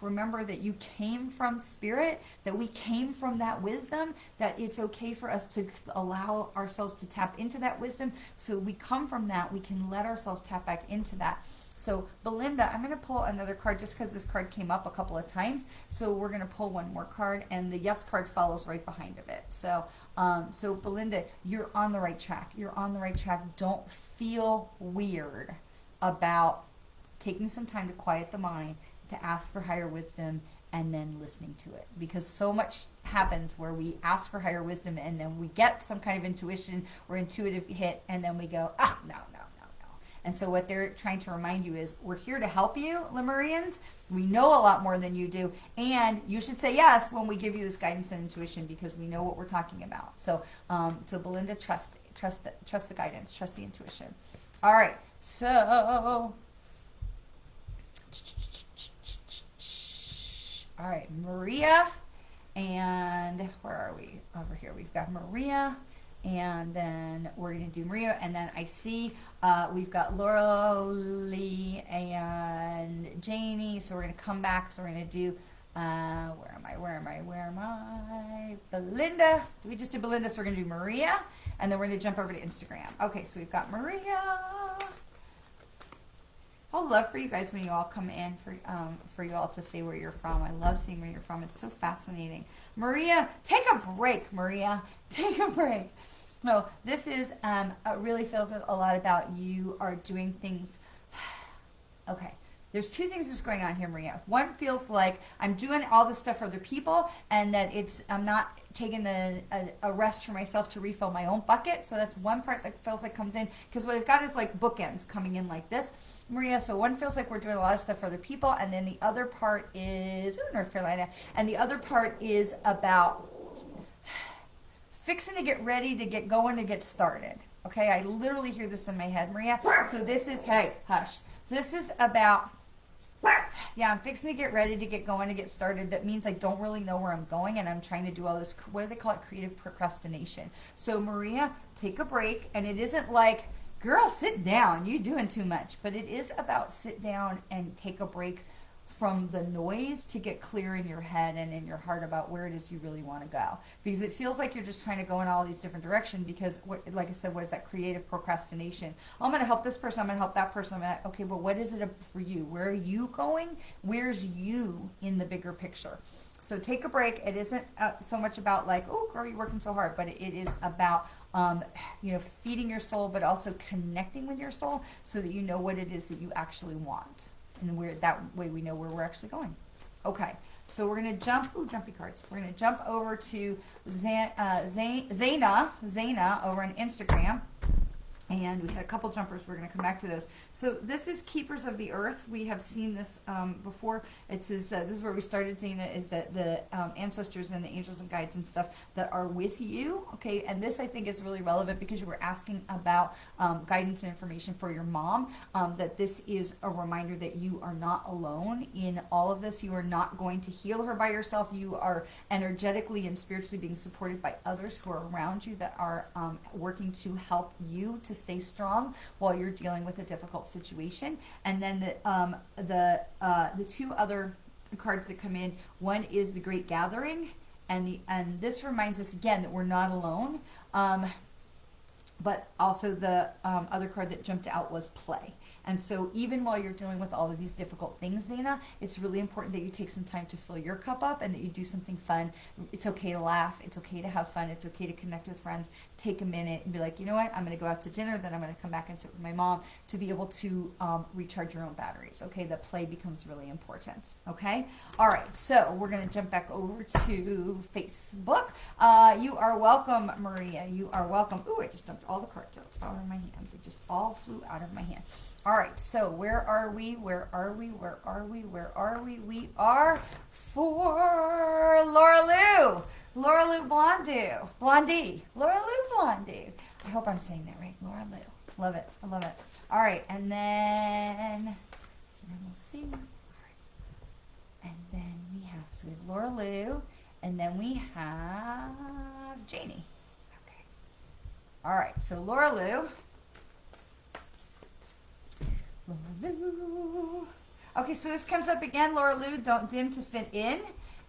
remember that you came from spirit, that we came from that wisdom, that it's okay for us to allow ourselves to tap into that wisdom. So we come from that, we can let ourselves tap back into that. So Belinda, I'm going to pull another card just because this card came up a couple of times. So we're going to pull one more card, and the yes card follows right behind of it. So, so Belinda, you're on the right track. You're on the right track. Don't feel weird about taking some time to quiet the mind, to ask for higher wisdom, and then listening to it, because so much happens where we ask for higher wisdom and then we get some kind of intuition or intuitive hit, and then we go, no. And so what they're trying to remind you is, we're here to help you, Lemurians. We know a lot more than you do, and you should say yes when we give you this guidance and intuition, because we know what we're talking about. So, so Belinda, trust the guidance, trust the intuition. All right, so. All right, Maria, and where are we? Over here. We've got Maria, and then we're going to do Maria, and then I see we've got Laura, Lee, and Janie, so we're going to come back, so we're going to do, where am I? Belinda. We just did Belinda, so we're going to do Maria, and then we're going to jump over to Instagram. Okay, so we've got Maria. I'll love for you guys when you all come in for you all to say where you're from. I love seeing where you're from. It's so fascinating. Maria, take a break, Maria. Take a break. No, this is really feels a lot about you are doing things. Okay. There's two things that's going on here, Maria. One feels like I'm doing all this stuff for other people, and that I'm not taking a rest for myself to refill my own bucket. So that's one part that feels like comes in, because what I've got is like bookends coming in like this, Maria. So one feels like we're doing a lot of stuff for other people, and then the other part is North Carolina, and the other part is about fixing to get ready to get going to get started. Okay, I literally hear this in my head, Maria. So this is, hey, hush. So this is about, yeah, I'm fixing to get ready to get going to get started. That means I don't really know where I'm going, and I'm trying to do all this, what do they call it, creative procrastination. So Maria, take a break, and it isn't like, girl, sit down, you're doing too much, but it is about sit down and take a break from the noise to get clear in your head and in your heart about where it is you really want to go. Because it feels like you're just trying to go in all these different directions, because, like I said, what is that creative procrastination? Oh, I'm going to help this person, I'm going to help that person. Okay, but what is it for you? Where are you going? Where's you in the bigger picture? So take a break. It isn't so much about like, oh, girl, you're working so hard, but it is about feeding your soul, but also connecting with your soul so that you know what it is that you actually want. and that way we know where we're actually going. Okay, so we're going to jump, jumpy cards. We're going to jump over to Zaina over on Instagram. And we had a couple jumpers. We're going to come back to those. So this is Keepers of the Earth. We have seen this before. It says, this is where we started, Zaina, is that the ancestors and the angels and guides and stuff that are with you. Okay, and this I think is really relevant because you were asking about guidance and information for your mom, that this is a reminder that you are not alone in all of this. You are not going to heal her by yourself. You are energetically and spiritually being supported by others who are around you that are working to help you to stay strong while you're dealing with a difficult situation. And then the two other cards that come in, one is the Great Gathering, and this reminds us again that we're not alone. But also the other card that jumped out was Play. And so even while you're dealing with all of these difficult things, Zaina, it's really important that you take some time to fill your cup up and that you do something fun. It's okay to laugh. It's okay to have fun. It's okay to connect with friends. Take a minute and be like, you know what? I'm going to go out to dinner. Then I'm going to come back and sit with my mom, to be able to recharge your own batteries. Okay, the play becomes really important. Okay? All right, so we're going to jump back over to Facebook. You are welcome, Maria. You are welcome. Ooh, I just dumped all the cards out of my hand. They just all flew out of my hand. All right, so where are we? Where are we? Where are we? Where are we? We are for Laura Lou. Laura Lou Blondie. Laura Lou Blondie. I hope I'm saying that right. Laura Lou. Love it. I love it. All right, and then we'll see. All right. And then we have Laura Lou, and then we have Janie. Okay. All right, so Laura Lou. Laura Lou. Okay, so this comes up again. Laura Lou, don't dim to fit in.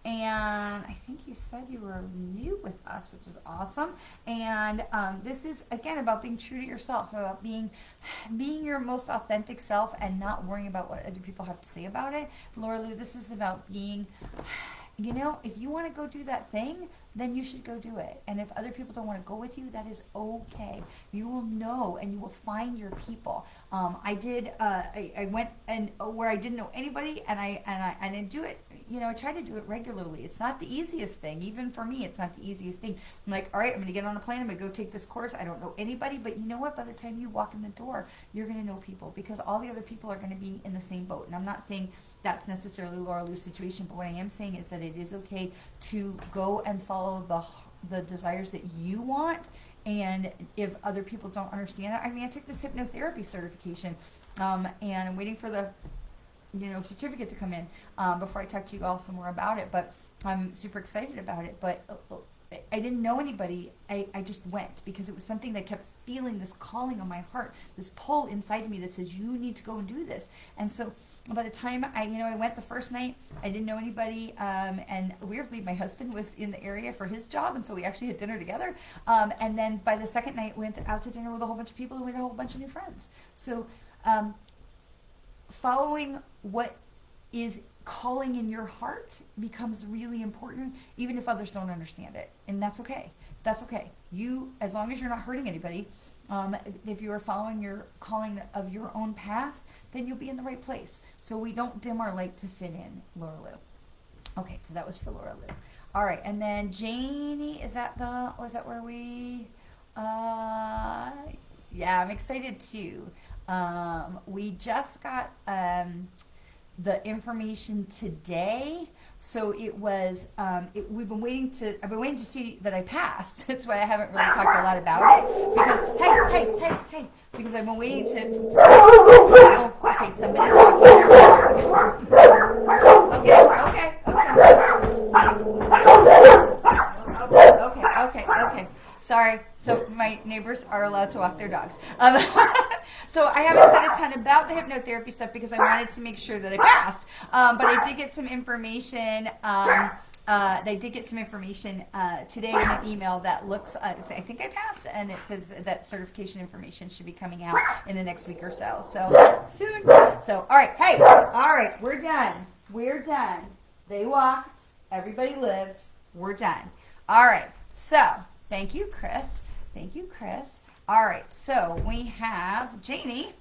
And I think you said you were new with us, which is awesome. And this is, again, about being true to yourself, about being your most authentic self and not worrying about what other people have to say about it. Laura Lou, this is about being, you know, if you want to go do that thing, then you should go do it. And if other people don't want to go with you, that is okay. You will know and you will find your people. I went and where I didn't know anybody, and I didn't do it. You know, I try to do it regularly. It's not the easiest thing. Even for me, it's not the easiest thing. I'm like, all right, I'm going to get on a plane. I'm going to go take this course. I don't know anybody, but you know what? By the time you walk in the door, you're going to know people, because all the other people are going to be in the same boat. And I'm not saying that's necessarily Laura Lou's situation, but what I am saying is that it is okay to go and follow the desires that you want. And if other people don't understand it, I mean, I took this hypnotherapy certification, and I'm waiting for the certificate to come in before I talk to you all some more about it. But I'm super excited about it. But I didn't know anybody. I just went because it was something that I kept feeling, this calling on my heart, this pull inside of me that says, you need to go and do this. And so by the time I went the first night, I didn't know anybody. And weirdly, my husband was in the area for his job. And so we actually had dinner together. And then by the second night, went out to dinner with a whole bunch of people, and we had a whole bunch of new friends. So following what is calling in your heart becomes really important, even if others don't understand it. And that's okay. That's okay. You, as long as you're not hurting anybody, if you are following your calling of your own path, then you'll be in the right place. So we don't dim our light to fit in, Laura Lou. Okay, so that was for Laura Lou. All right, and then Janie, was that where we, yeah, I'm excited too. We just got the information today, so it was. I've been waiting to see that I passed. That's why I haven't really talked a lot about it, because hey, because I've been waiting to. Oh, okay, somebody's walking there. Okay. Sorry. So my neighbors are allowed to walk their dogs. So I haven't said a ton about the hypnotherapy stuff because I wanted to make sure that I passed. But I did get some information. They did get some information today in an email that looks, I think I passed, and it says that certification information should be coming out in the next week or so. So soon. So, all right. Hey, all right. We're done. They walked. Everybody lived. We're done. All right. So, thank you, Chris. All right, so we have Janie.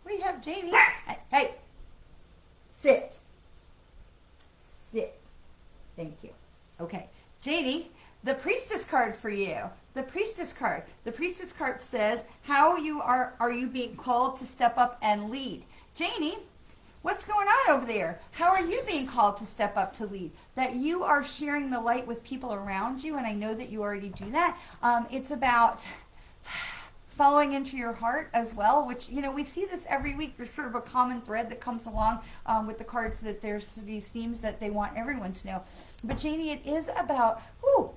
Hey, Sit. Sit. Thank you. Okay. Janie, the priestess card for you. The priestess card. The priestess card says, how are you being called to step up and lead? Janie, what's going on over there? How are you being called to step up to lead? That you are sharing the light with people around you, and I know that you already do that. It's about following into your heart as well, which, we see this every week. There's sort of a common thread that comes along with the cards, that there's these themes that they want everyone to know. But Janie, it is about,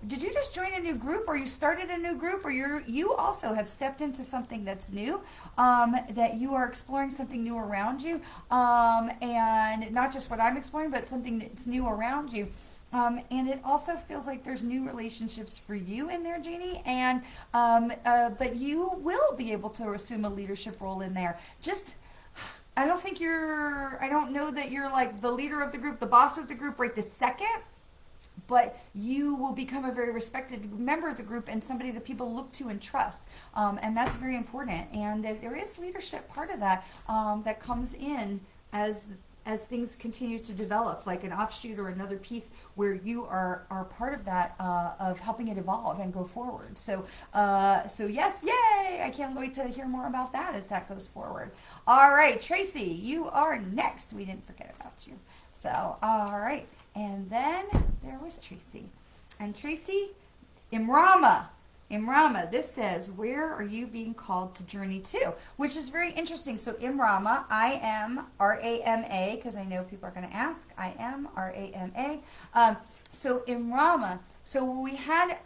did you just join a new group, or you started a new group, or you also have stepped into something that's new, that you are exploring something new around you, and not just what I'm exploring, but something that's new around you. And it also feels like there's new relationships for you in there, Jeannie, and but you will be able to assume a leadership role in there. I don't know that you're like the leader of the group, the boss of the group right this second, but you will become a very respected member of the group and somebody that people look to and trust. And that's very important. And there is leadership part of that that comes in as things continue to develop, like an offshoot or another piece where you are part of that, of helping it evolve and go forward. So yes, yay! I can't wait to hear more about that as that goes forward. All right, Tracy, you are next. We didn't forget about you. So, all right. And then there was Tracy. And Tracy, Imrama, this says, where are you being called to journey to? Which is very interesting. So Imrama, I-M-R-A-M-A, because I know people are going to ask. I-M-R-A-M-A. So Imrama, so what we had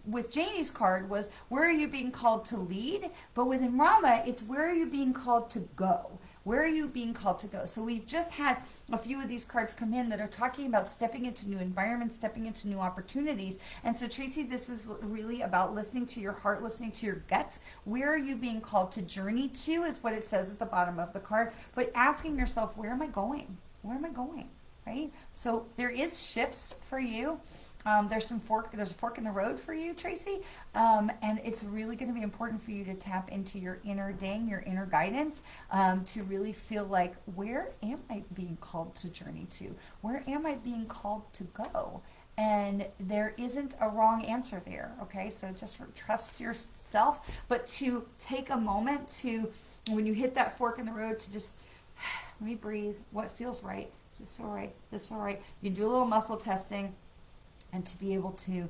with Janie's card was, where are you being called to lead? But with Imrama, it's where are you being called to go? Where are you being called to go? So we've just had a few of these cards come in that are talking about stepping into new environments, stepping into new opportunities. And so Tracy, this is really about listening to your heart, listening to your guts. Where are you being called to journey to is what it says at the bottom of the card. But asking yourself, where am I going? Where am I going? Right? So there is shifts for you. There's a fork in the road for you, Tracy, and it's really going to be important for you to tap into your inner ding, your inner guidance, to really feel like, where am I being called to journey to? Where am I being called to go? And there isn't a wrong answer there, okay? So just trust yourself, but to take a moment to, when you hit that fork in the road, to just, let me breathe, what feels right, this feel right, this feel right. You can do a little muscle testing, and to be able to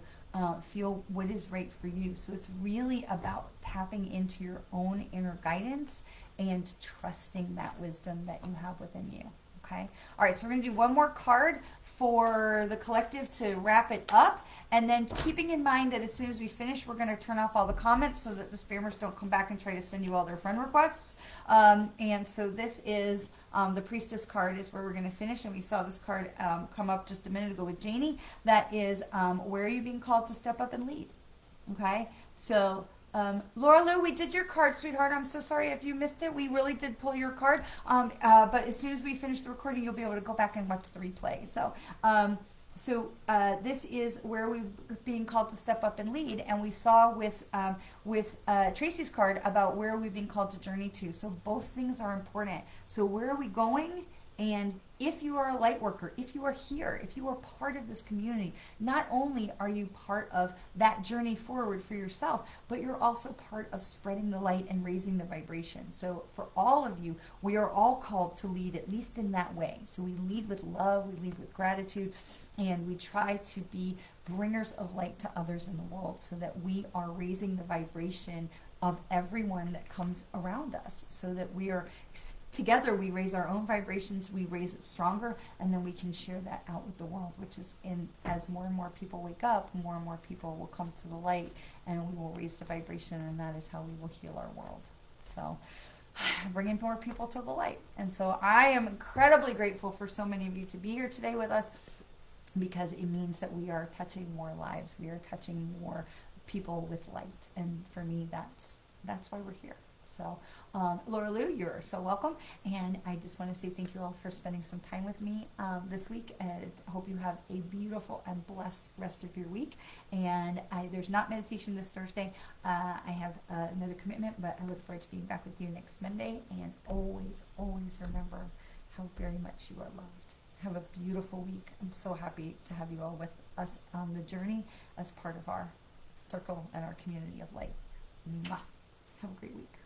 feel what is right for you. So it's really about tapping into your own inner guidance and trusting that wisdom that you have within you. Okay. All right. So we're going to do one more card for the collective to wrap it up. And then keeping in mind that as soon as we finish, we're going to turn off all the comments so that the spammers don't come back and try to send you all their friend requests. And so this is the priestess card is where we're going to finish. And we saw this card come up just a minute ago with Janie. That is, where are you being called to step up and lead? Okay. So Laura Lou, we did your card, sweetheart. I'm so sorry if you missed it. We really did pull your card. But as soon as we finish the recording, you'll be able to go back and watch the replay. So this is where we're being called to step up and lead. And we saw with Tracy's card about where we've been called to journey to. So both things are important. So where are we going? And if you are a light worker, if you are here, if you are part of this community, not only are you part of that journey forward for yourself, but you're also part of spreading the light and raising the vibration. So for all of you, we are all called to lead, at least in that way. So we lead with love, we lead with gratitude, and we try to be bringers of light to others in the world so that we are raising the vibration of everyone that comes around us, so that we are together, we raise our own vibrations, we raise it stronger, and then we can share that out with the world, which is as more and more people wake up, more and more people will come to the light, and we will raise the vibration, and that is how we will heal our world. So bringing more people to the light. And so I am incredibly grateful for so many of you to be here today with us, because it means that we are touching more lives, we are touching more people with light, and for me, that's why we're here. So, Laura Lou, you're so welcome, and I just want to say thank you all for spending some time with me this week, and I hope you have a beautiful and blessed rest of your week. And there's not meditation this Thursday. I have another commitment, but I look forward to being back with you next Monday. And always, always remember, how very much you are loved. Have a beautiful week. I'm so happy to have you all with us on the journey as part of our circle and our community of light. Mwah. Have a great week.